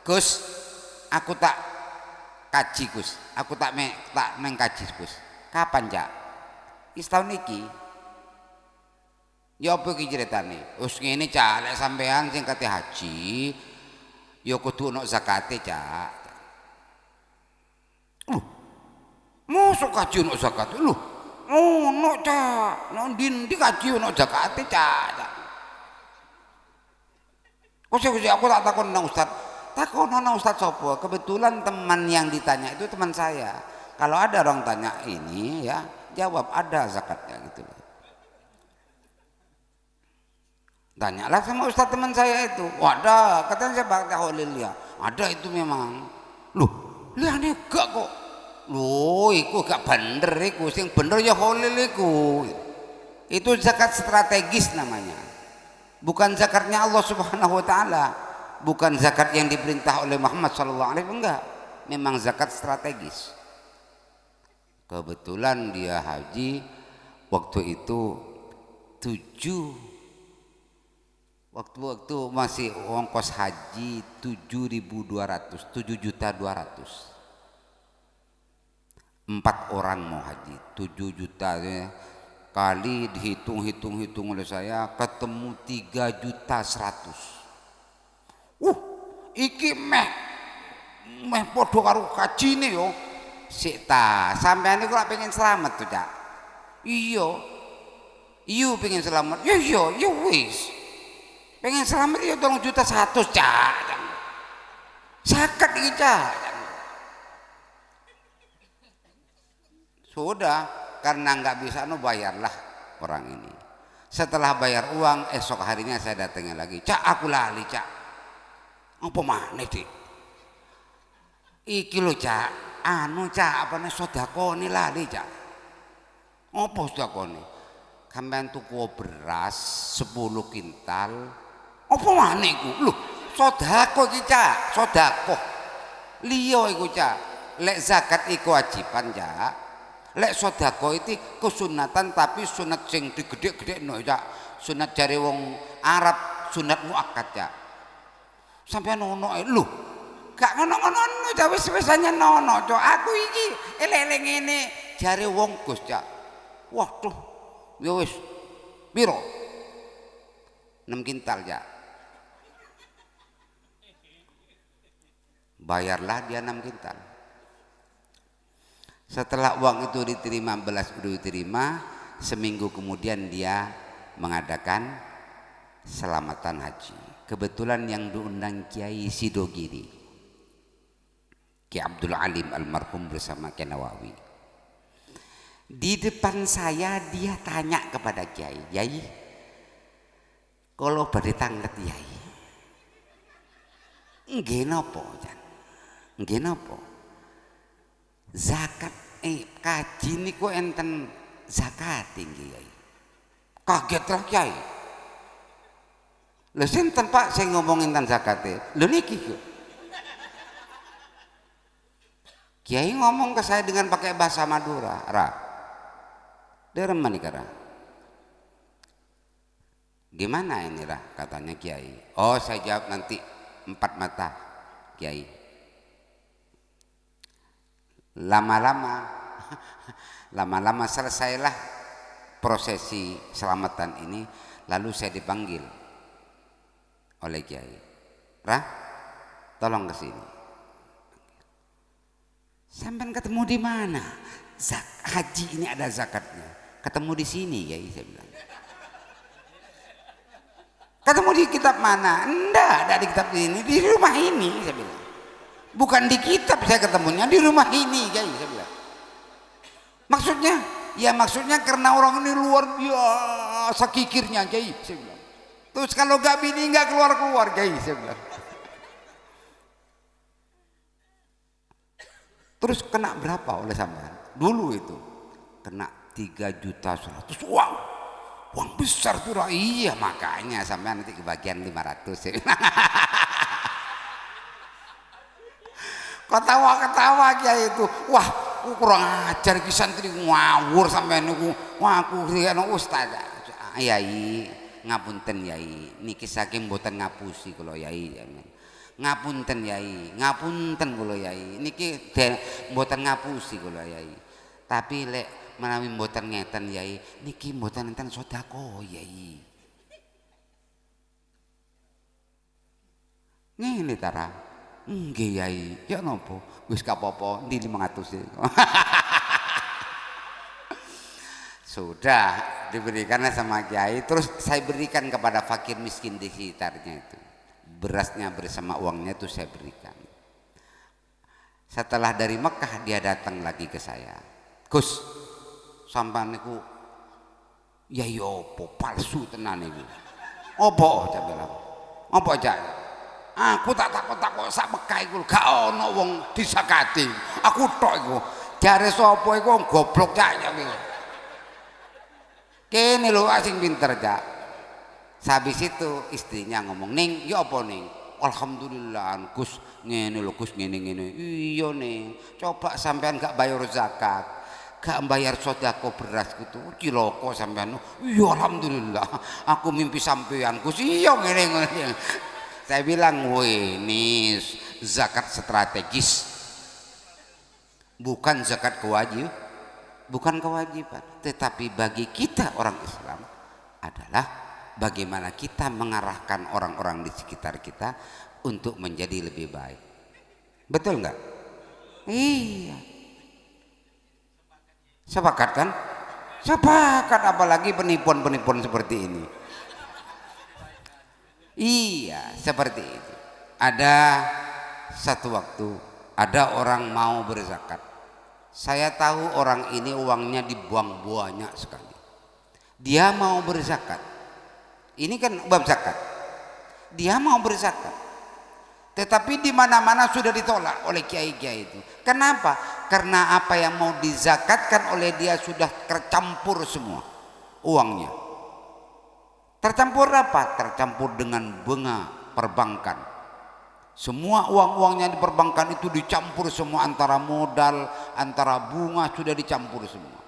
S1: Gus, aku tak kaji Gus, aku tak mengkaji Gus. Kapan Cak? Setahun iki. Ya apa iki ceritane? Wis ngene Cak, lek sampean sing kate haji, ya kudu ono zakate Cak. Mosok kaji ono zakate? Lho, ono Cak. Nang ndi kaji ono zakate Cak. Kok aku tak takon nang Ustaz. Takon nang Ustaz sapa? Kebetulan teman yang ditanya itu teman saya. Kalau ada orang tanya ini ya, jawab ada zakatnya gitu loh. Tanyalah sama Ustaz teman saya itu. Ada, katanya saya bakal holil ya. Ada itu memang. Loh, liane gak kok. Loh, iku gak bener iku, sing bener ya holil iku. Itu zakat strategis namanya. Bukan zakatnya Allah Subhanahu wa taala. Bukan zakat yang diperintah oleh Muhammad sallallahu alaihi wasallam, enggak. Memang zakat strategis. Kebetulan dia haji waktu itu 7 masih ongkos haji 7.200, 7.200.000. 4 orang mau haji, 7 juta kali dihitung oleh saya ketemu 3.100.000. Iki meh podo karo hajine yo. Sik ta, sampean niku lak pengen selamat tuh, Cak. Iya pengen selamat. Ya wis. Pengen selamat ya 3.100.000, Cak. Zakat iki, Cak. Sudah, karena nggak bisa bayarlah orang ini. Setelah bayar uang, esok harinya saya datangnya lagi. Cak, aku lali, Cak. Apa maneh, Dik? Iki lho, Cak. Cak, apane sedekah lali, Cak. Apa sedekah? Sampeyan tuku beras 10 kintal. Apa maneh iku? Lho, sedekah iki, Cak. Sedekah. Liya iku, Cak. Lek zakat iku wajiban, Cak. Lek sedekah itu kesunatan tapi sunat sing digedhe-gedhekno, Cak. Sunat jare wong Arab, sunat muakkad, Cak. Sampeyan ono lho. Gak ngono-ngono, Cak, wis-wisane nono, Cak. Aku iki elek-elek ngene jare wong Gus, Cak. Waduh. Ya wis. Piro? 6 kintal, Cak. Bayarlah dia 6 kintal. Setelah uang itu diterima, belas udah diterima, seminggu kemudian dia mengadakan selamatan haji. Kebetulan yang diundang Kiai Sidogiri, Kiai Abdul Alim almarhum bersama Kiai Nawawi. Di depan saya dia tanya kepada Kiai, Kiai, kalau badhe tanglet Kiai, nggih napa, Jan? Nggih napa? Zakat kaji niku enten zakat tinggi, Kiai. Kaget lah Kiai. Lho sinten Pak sing ngomongin tentang zakate? Lho niki kok. Kiai ngomong ke saya dengan pakai bahasa Madura, Ra. Dereman nih, Ra. Gimana ini, Ra? Katanya Kiai. Oh, saya jawab nanti 4 mata, Kiai. Lama-lama selesailah prosesi selamatan ini, lalu saya dipanggil oleh Kiai. Rah, tolong ke sini. Sampai ketemu di mana? Haji ini ada zakatnya. Ketemu di sini, Kiai, saya bilang. Ketemu di kitab mana? Enggak ada di kitab ini, di rumah ini, saya bilang. Bukan di kitab saya ketemunya, di rumah ini, Kiai, saya bilang. Maksudnya, ya maksudnya karena orang ini luar biasa kikirnya, Kiai, saya bilang. Terus kalau gak bini gak keluar-keluar, Kiai, saya bilang. Terus kena berapa oleh sampean? Dulu itu kena 3.100.000 uang besar tuh. Iya, makanya sampean nanti kebagian 500. Ketawa-ketawa Kiai itu. Wah, kurang ajar ki santri ngawur sampean niku. Wah, aku rene ustaz. Yai, ngapunten Yai. Niki saking mboten ngapusi kula Yai. Ngapunten Yai, ngapunten kula Yai. Niki mboten ngapusi kula Yai. Tapi lek menawi mboten ngeten Yai, niki mboten enten sedekah Yai. Ngene tara. Nggih Yai. Ya napa? Wis gak apa-apa, ndi 500. Sudah diberikannya sama Kiai, terus saya berikan kepada fakir miskin di sekitarnya itu. Berasnya bersama uangnya itu saya berikan. Setelah dari Mekah dia datang lagi ke saya. Gus, sampean niku ya opo palsu tenan niku. Opo saya bilang. Opo aja? Aku tak takut sak Mekah iku gak ono wong disakati. Aku tok iku. Jare sapa iku goblok cak ya. Kene lho asing pinter cak. Habis itu istrinya ngomong, "Ning, ya apa ning? Alhamdulillah Gus, ngene lho Gus, ngene-ngene." Iya ning, coba sampean gak bayar zakat, gak bayar sedekah beras gitu. Ciloko sampean. Iya alhamdulillah. Aku mimpi sampean Gus. Iya ngene-ngene. Saya bilang, "Woi, ini zakat strategis. Bukan zakat kewajiban, bukan kewajiban, tetapi bagi kita orang Islam adalah bagaimana kita mengarahkan orang-orang di sekitar kita untuk menjadi lebih baik." Betul nggak? Iya. Sepakat kan? Sepakat, apalagi penipuan-penipuan seperti ini. Iya, seperti itu. Ada satu waktu ada orang mau berzakat. Saya tahu orang ini uangnya dibuang banyak sekali. Dia mau berzakat. Ini kan bab zakat. Dia mau berzakat. Tetapi di mana-mana sudah ditolak oleh kiai-kiai itu. Kenapa? Karena apa yang mau dizakatkan oleh dia sudah tercampur semua uangnya. Tercampur apa? Tercampur dengan bunga perbankan. Semua uang-uangnya di perbankan itu dicampur semua, antara modal, antara bunga sudah dicampur semua.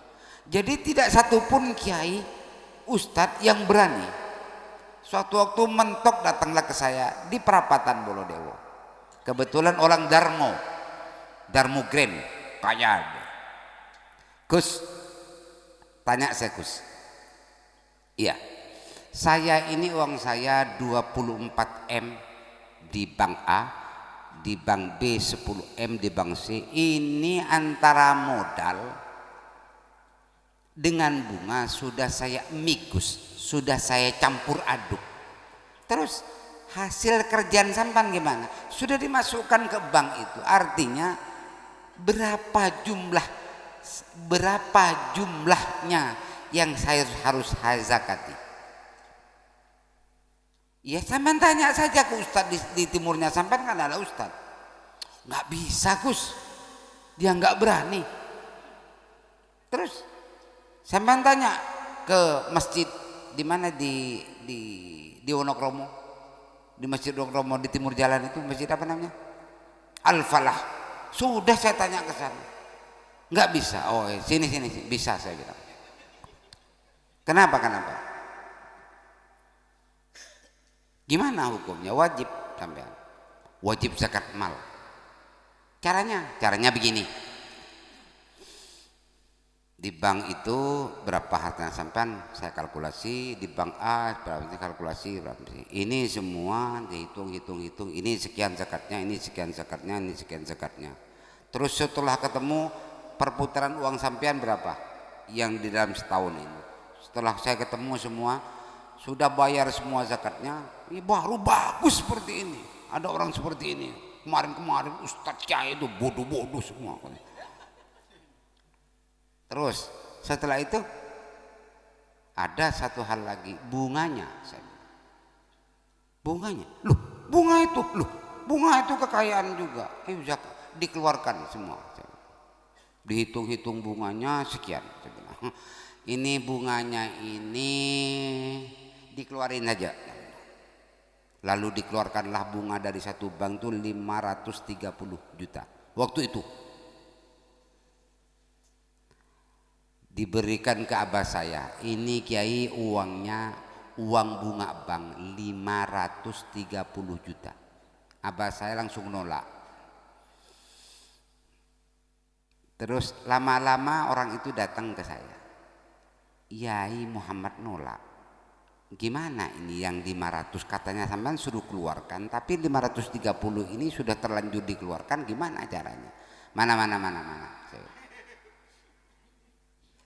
S1: Jadi tidak satupun kiai, ustadz yang berani. Suatu waktu mentok datanglah ke saya di perapatan Bolodewo. Kebetulan orang Darmo Grand, kaya. Gus, tanya saya Gus. Iya. Saya ini uang saya 24 M di bank A, di bank B 10 M di bank C. Ini antara modal dengan bunga sudah saya mikus, sudah saya campur aduk. Terus hasil kerjaan sampan gimana? Sudah dimasukkan ke bank itu. Artinya berapa jumlahnya yang saya harus zakati? Ya sampean tanya saja ke ustadz di timurnya, sampean kan ada ustadz. Nggak bisa Gus, dia nggak berani. Terus sampean tanya ke masjid di mana di Wonokromo, di masjid Wonokromo di timur jalan itu, masjid apa namanya? Al-Falah. Sudah saya tanya ke sana, nggak bisa. Oh sini bisa saya bilang. Kenapa? Gimana hukumnya? Wajib sampean. Wajib zakat mal. Caranya begini. Di bank itu berapa harta sampean saya kalkulasi, di bank A berapa kalkulasi berapa. Ini semua dihitung. Ini sekian zakatnya, ini sekian zakatnya, ini sekian zakatnya. Terus setelah ketemu perputaran uang sampean berapa yang di dalam setahun ini. Setelah saya ketemu semua, sudah bayar semua zakatnya, ini baru bagus seperti ini. Ada orang seperti ini. kemarin Ustadz Kiai itu bodoh-bodoh semua. Terus setelah itu ada satu hal lagi, bunganya. Bunganya, bunga itu kekayaan juga. Zakat dikeluarkan semua. Dihitung-hitung bunganya sekian. Ini bunganya ini dikeluarin aja. Lalu dikeluarkanlah bunga dari satu bank itu 530 juta. Waktu itu diberikan ke abah saya. Ini Kiai uangnya, uang bunga bank 530 juta. Abah saya langsung nolak. Terus lama-lama orang itu datang ke saya. Yai Muhammad nolak. Gimana ini yang 500 katanya sampean suruh keluarkan, tapi 530 ini sudah terlanjur dikeluarkan, gimana caranya?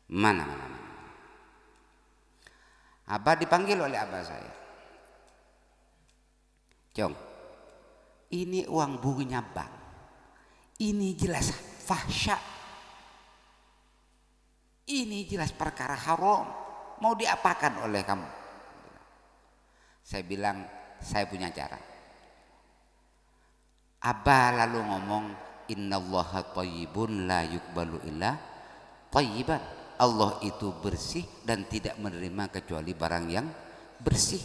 S1: Mana. Abah dipanggil oleh abah saya. Cong, ini uang bukunya bank. Ini jelas fahsya. Ini jelas perkara haram. Mau diapakan oleh kamu? Saya bilang, saya punya cara. Abah lalu ngomong, innallaha thayyibun la yuqbalu illa thayyiban. Allah itu bersih dan tidak menerima kecuali barang yang bersih.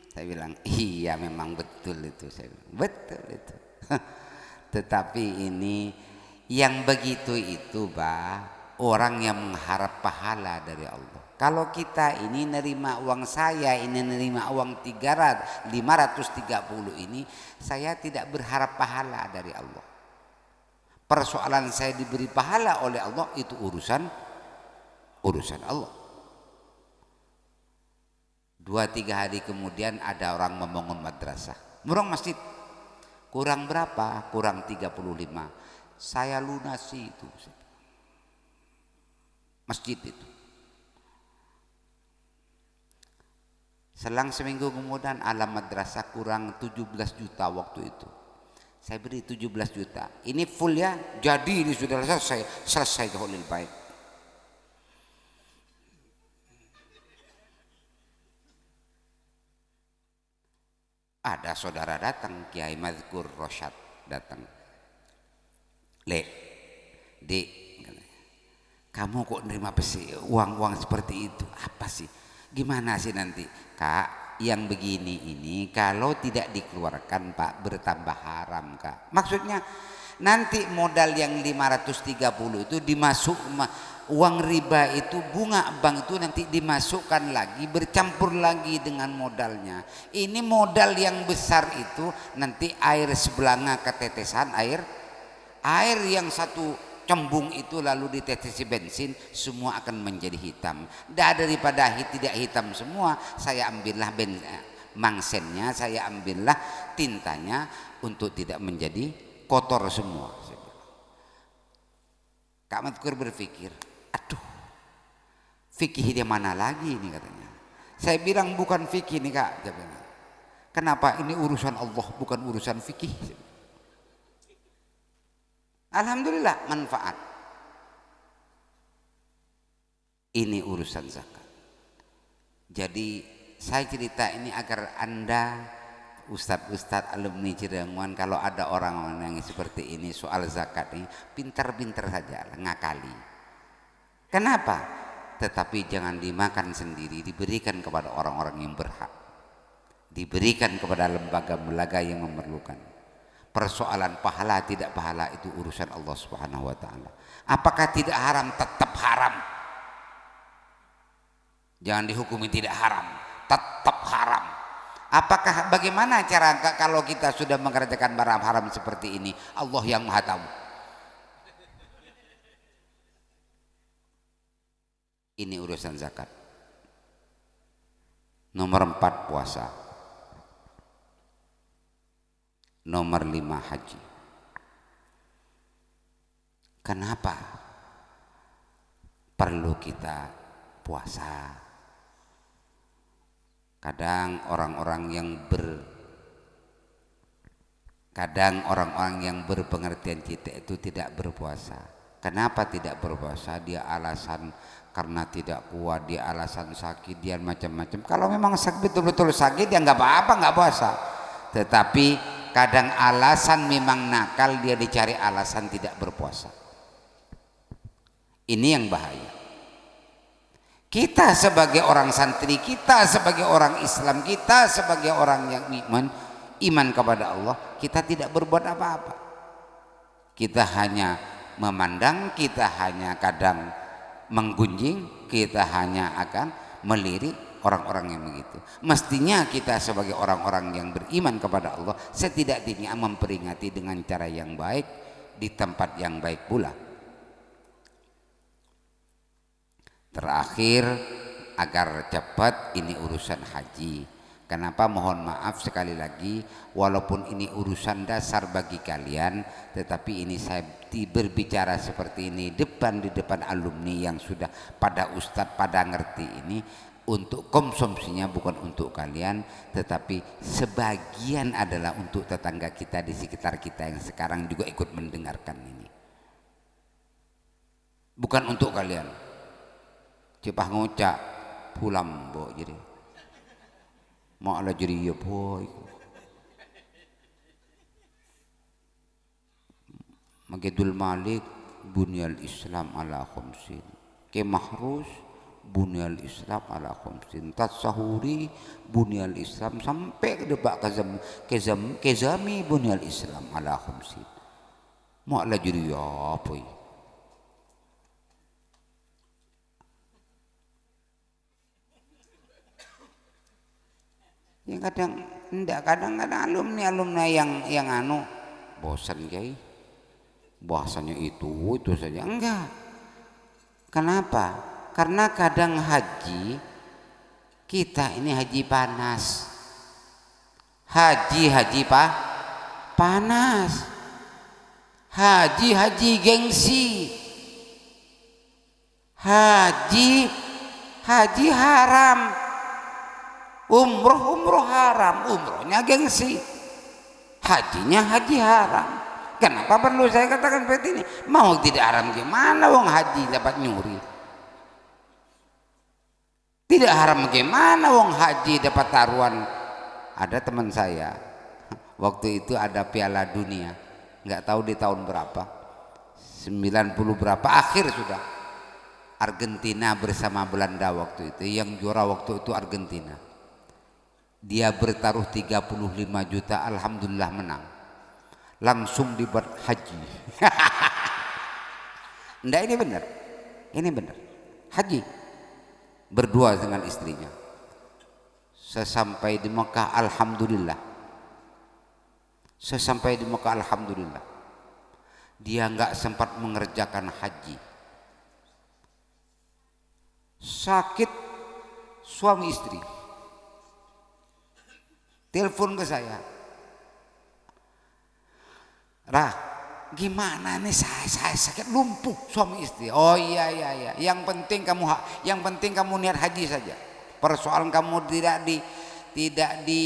S1: Saya bilang, iya memang betul itu. Saya bilang, betul itu. Tetapi ini yang begitu itu, orang yang mengharap pahala dari Allah. Kalau kita ini nerima uang saya, ini nerima uang 530 ini, saya tidak berharap pahala dari Allah. Persoalan saya diberi pahala oleh Allah itu urusan Allah. 2-3 hari kemudian ada orang membangun madrasah, membangun masjid. Kurang berapa? Kurang 35. Saya lunasi itu masjid itu. Selang seminggu kemudian alam madrasah kurang 17 juta waktu itu. Saya beri 17 juta. Ini full ya, jadi ini sudah selesai Holil Bait. Ada saudara datang, Kiai Mazkur Rosyad datang. Dek, kamu kok nerima uang seperti itu? Apa sih? Gimana sih nanti? Kak, yang begini ini kalau tidak dikeluarkan Pak bertambah haram Kak. Maksudnya nanti modal yang 530 itu dimasuk uang riba itu, bunga bank itu nanti dimasukkan lagi, bercampur lagi dengan modalnya. Ini modal yang besar itu nanti air sebelanga ketetesan air yang satu cembung itu lalu ditetesi bensin, semua akan menjadi hitam. Daripada tidak hitam semua, saya ambillah mangsennya, saya ambillah tintanya untuk tidak menjadi kotor semua. Kak Mazkur berpikir, aduh, fikih dia mana lagi ini katanya. Saya bilang bukan fikih nih Kak. Kenapa? Ini urusan Allah, bukan urusan fikih. Alhamdulillah manfaat. Ini urusan zakat. Jadi saya cerita ini agar Anda Ustadz alumni Cirenguan, kalau ada orang-orang yang seperti ini soal zakat ini pintar-pintar saja ngakali. Kenapa? Tetapi jangan dimakan sendiri, diberikan kepada orang-orang yang berhak, diberikan kepada lembaga-lembaga yang memerlukan. Persoalan pahala tidak pahala itu urusan Allah Subhanahu wa taala. Apakah tidak haram? Tetap haram. Jangan dihukumi tidak haram, tetap haram. Apakah bagaimana cara kalau kita sudah mengerjakan barang haram seperti ini? Allah yang Maha tahu. Ini urusan zakat. Nomor 4 puasa. Nomor 5 haji. Kenapa perlu kita puasa? Kadang orang-orang yang Kadang orang-orang yang berpengertian kita itu tidak berpuasa. Kenapa tidak berpuasa? Dia alasan karena tidak kuat, dia alasan sakit, dia macam-macam. Kalau memang sakit, betul-betul sakit, ya nggak apa-apa, nggak puasa. Tetapi kadang alasan memang nakal, dia dicari alasan tidak berpuasa. Ini yang bahaya. Kita sebagai orang santri, kita sebagai orang Islam, kita sebagai orang yang iman kepada Allah, kita tidak berbuat apa-apa. Kita hanya memandang, kita hanya kadang menggunjing, kita hanya akan melirik orang-orang yang begitu. Mestinya kita sebagai orang-orang yang beriman kepada Allah setidaknya memperingati dengan cara yang baik di tempat yang baik pula. Terakhir, agar cepat, ini urusan haji. Kenapa? Mohon maaf sekali lagi, walaupun ini urusan dasar bagi kalian, tetapi ini saya berbicara seperti ini di depan alumni yang sudah pada ustadz, pada ngerti ini, untuk konsumsinya, bukan untuk kalian, tetapi sebagian adalah untuk tetangga kita di sekitar kita yang sekarang juga ikut mendengarkan ini. Bukan untuk kalian. Cepah ngocak pulang bo jadi mau ala jadi ya boy Magidul Malik bunyal Islam ala khamsin, ke Mahrus bunyal Islam ala khamsin, Tatsahuri bunyal Islam, sampai ke depan Kezami bunyal Islam ala khamsin. Mau ala jadi ya boy. Ya kadang-kadang alumni yang anu bosan Kiai, bahasanya itu saja. Enggak. Kenapa? Karena kadang haji kita ini haji panas, haji panas, haji gengsi, haji haram. Umroh haram, umrohnya gengsi, hajinya haji haram. Kenapa perlu saya katakan seperti ini? Mau tidak haram gimana wong haji dapat nyuri? Tidak haram gimana wong haji dapat taruhan? Ada teman saya, waktu itu ada Piala Dunia, nggak tahu di tahun berapa, 90 berapa, akhir sudah. Argentina bersama Belanda waktu itu, yang juara waktu itu Argentina. Dia bertaruh 35 juta, alhamdulillah menang. Langsung dibuat haji. Enggak, ini benar. Ini benar. Haji. Berdua dengan istrinya. Sesampai di Mekah, alhamdulillah. Sesampai di Mekah, alhamdulillah. Dia enggak sempat mengerjakan haji. Sakit suami istri. Telepon ke saya, Rah, gimana nih saya sakit, lumpuh suami istri. Oh iya, yang penting kamu niat haji saja. Persoalan kamu tidak di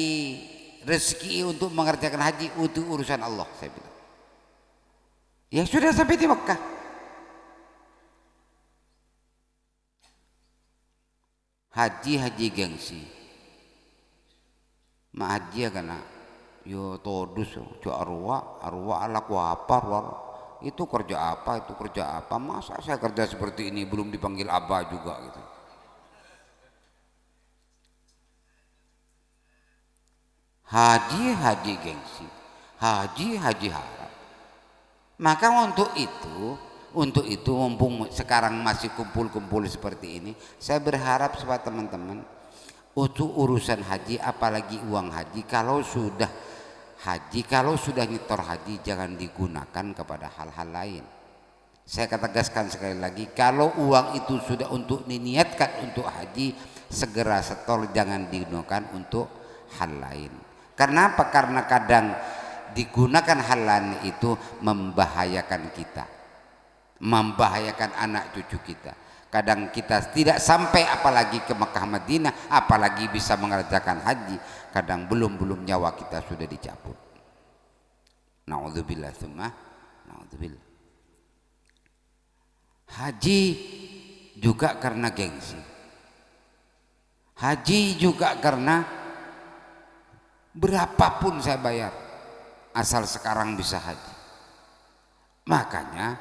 S1: rezeki untuk mengerjakan haji, itu urusan Allah, saya bilang. Ya sudah, sampai di Mekah. Haji gengsi. Mahaji kana yo todus jo arwa ala ku apa itu kerja apa, masa saya kerja seperti ini belum dipanggil abah juga gitu. Haji gengsi, haji haram. Maka untuk itu mumpung sekarang masih kumpul seperti ini, saya berharap supaya teman-teman untuk urusan haji, apalagi uang haji, kalau sudah nyetor haji jangan digunakan kepada hal-hal lain. Saya tegaskan sekali lagi, kalau uang itu sudah untuk diniatkan untuk haji, segera setor, jangan digunakan untuk hal lain. Kenapa? Karena kadang digunakan hal lain itu membahayakan kita, membahayakan anak cucu kita. Kadang kita tidak sampai apalagi ke Mekah Madinah, apalagi bisa mengerjakan haji, kadang belum nyawa kita sudah dicabut. Naudzubillah tsumma naudzubillah. Haji juga karena gengsi. Haji juga karena berapapun saya bayar asal sekarang bisa haji. Makanya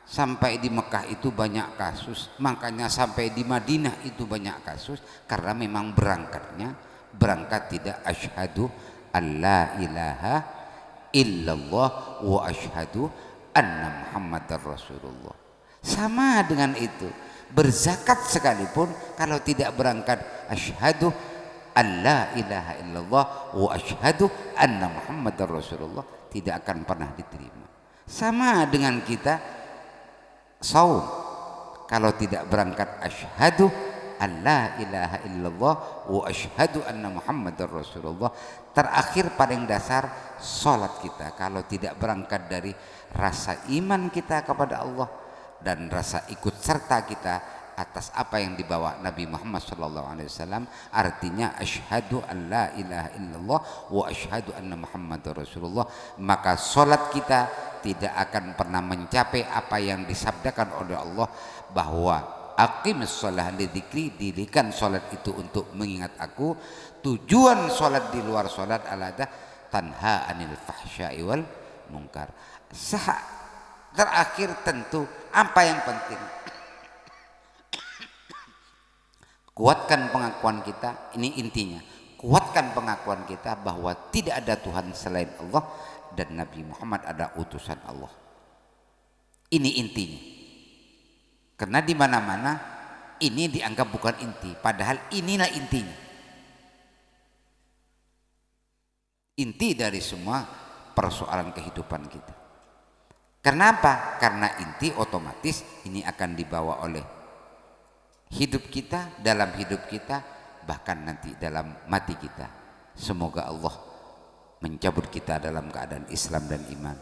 S1: sampai di Mekah itu banyak kasus, makanya sampai di Madinah itu banyak kasus, karena memang berangkat tidak asyhadu alla ilaha illallah wa asyhadu anna muhammadar rasulullah. Sama dengan itu, berzakat sekalipun kalau tidak berangkat asyhadu alla ilaha illallah wa asyhadu anna muhammadar rasulullah, tidak akan pernah diterima. Sama dengan kita saum, kalau tidak berangkat asyhadu alla ilaha illallah wa asyhadu anna muhammadar rasulullah, terakhir paling dasar salat kita, kalau tidak berangkat dari rasa iman kita kepada Allah dan rasa ikut serta kita atas apa yang dibawa Nabi Muhammad SAW, artinya asyhadu an la ilaha illallah wa asyhadu anna muhammadar rasulullah, maka salat kita tidak akan pernah mencapai apa yang disabdakan oleh Allah bahwa aqimis shalah li dzikri, dirikan salat itu untuk mengingat aku. Tujuan salat di luar salat adalah tanha anil fahsya'i wal munkar. Terakhir tentu apa yang penting, kuatkan pengakuan kita, ini intinya, kuatkan pengakuan kita bahwa tidak ada Tuhan selain Allah dan Nabi Muhammad adalah utusan Allah. Ini intinya. Karena di mana-mana ini dianggap bukan inti, padahal inilah intinya. Inti dari semua persoalan kehidupan kita. Kenapa? Karena inti otomatis ini akan dibawa oleh hidup kita, dalam hidup kita, bahkan nanti dalam mati kita. Semoga Allah mencabut kita dalam keadaan Islam dan iman.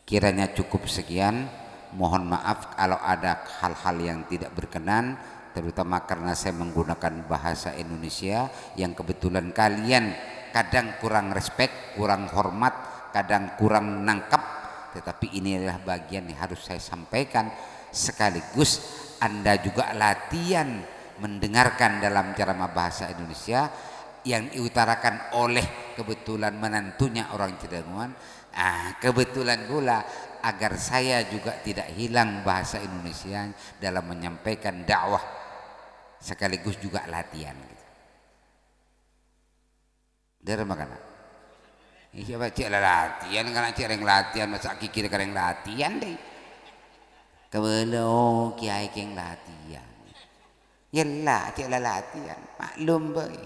S1: Kiranya cukup sekian. Mohon maaf kalau ada hal-hal yang tidak berkenan, terutama karena saya menggunakan bahasa Indonesia yang kebetulan kalian kadang kurang respect, kurang hormat, kadang kurang nangkap, tetapi ini adalah bagian yang harus saya sampaikan, sekaligus Anda juga latihan mendengarkan dalam ceramah bahasa Indonesia yang diutarakan oleh kebetulan menantunya orang Cileungeun. Kebetulan pula agar saya juga tidak hilang bahasa Indonesia dalam menyampaikan dakwah, sekaligus juga latihan gitu. Dari mana? Siapa cek latihan, karena cek yang latihan masa kikir kareng latihan deh. Kebelo kiai keng latihan. Yalah cek latihan, maklum boy.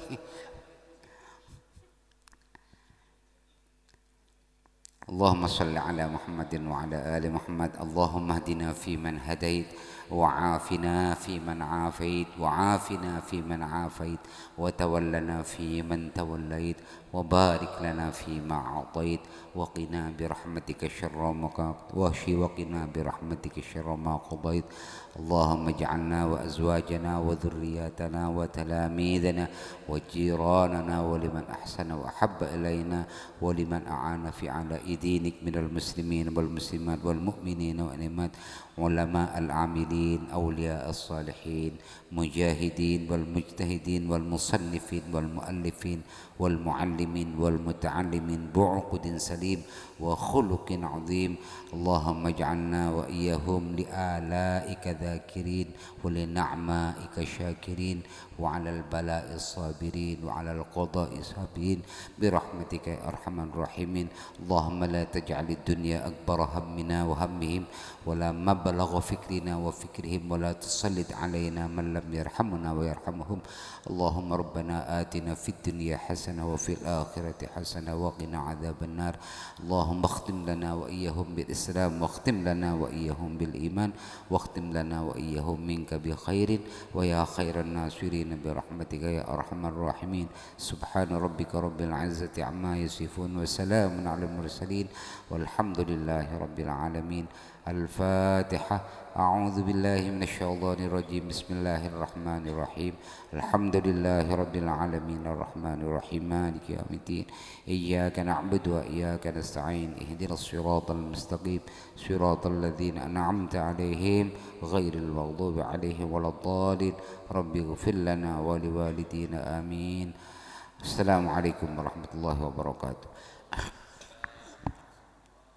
S1: اللهم صل على محمد وعلى آل محمد. اللهم اهدنا فيمن هديت وعافنا فيمن عافيت وعافنا فيمن عافيت وتولنا فيمن توليت وبارك لنا فيما أعطيت وقنا برحمتك شر ما وقنا برحمتك شر ما قضيت. اللهم اجعلنا وأزواجنا وذرياتنا وتلاميذنا وجيراننا ولمن أحسن وأحب إلينا ولمن أعان في علاء دينك من المسلمين والمسلمات والمؤمنين والمؤمنات، علماء العاملين، أولياء الصالحين، مجاهدين والمجتهدين والمصنفين والمؤلفين والمعلمين والمتعلمين بعقد سليم وخلق عظيم. اللهم اجعلنا وإياهم لآلائك ذاكرين ولنعمائك شاكرين وعلى البلاء الصابرين وعلى القضاء صابرين برحمتك يا أرحم الراحمين. اللهم لا تجعل الدنيا أكبر همنا وهمهم ولا مبلغ فكرنا وفكرهم ولا تسلط علينا من لم يرحمنا ويرحمهم. اللهم ربنا آتنا في الدنيا حسنة وفي الآخرة حسنة وقنا عذاب النار. اللهم اختم لنا وإياهم بالإسلام واختم لنا وإياهم بالإيمان واختم لنا وإياهم منك بخير ويا خير الناصرين برحمتك يا أرحم الراحمين. سبحان ربك رب العزة عما يصفون وسلام على المرسلين والحمد لله رب العالمين. Al-Fatihah. أعوذ بالله من الشيطان الرجيم. بسم الله الرحمن الرحيم. الحمد لله رب العالمين الرحمن الرحيم مالك يوم الدين إياك نعبد وإياك نستعين اهدنا الصراط المستقيم صراط الذين أنعمت عليهم غير المغضوب عليهم ولا الضالين رب اغفر لنا ولوالدينا آمين. السلام عليكم ورحمة الله وبركاته.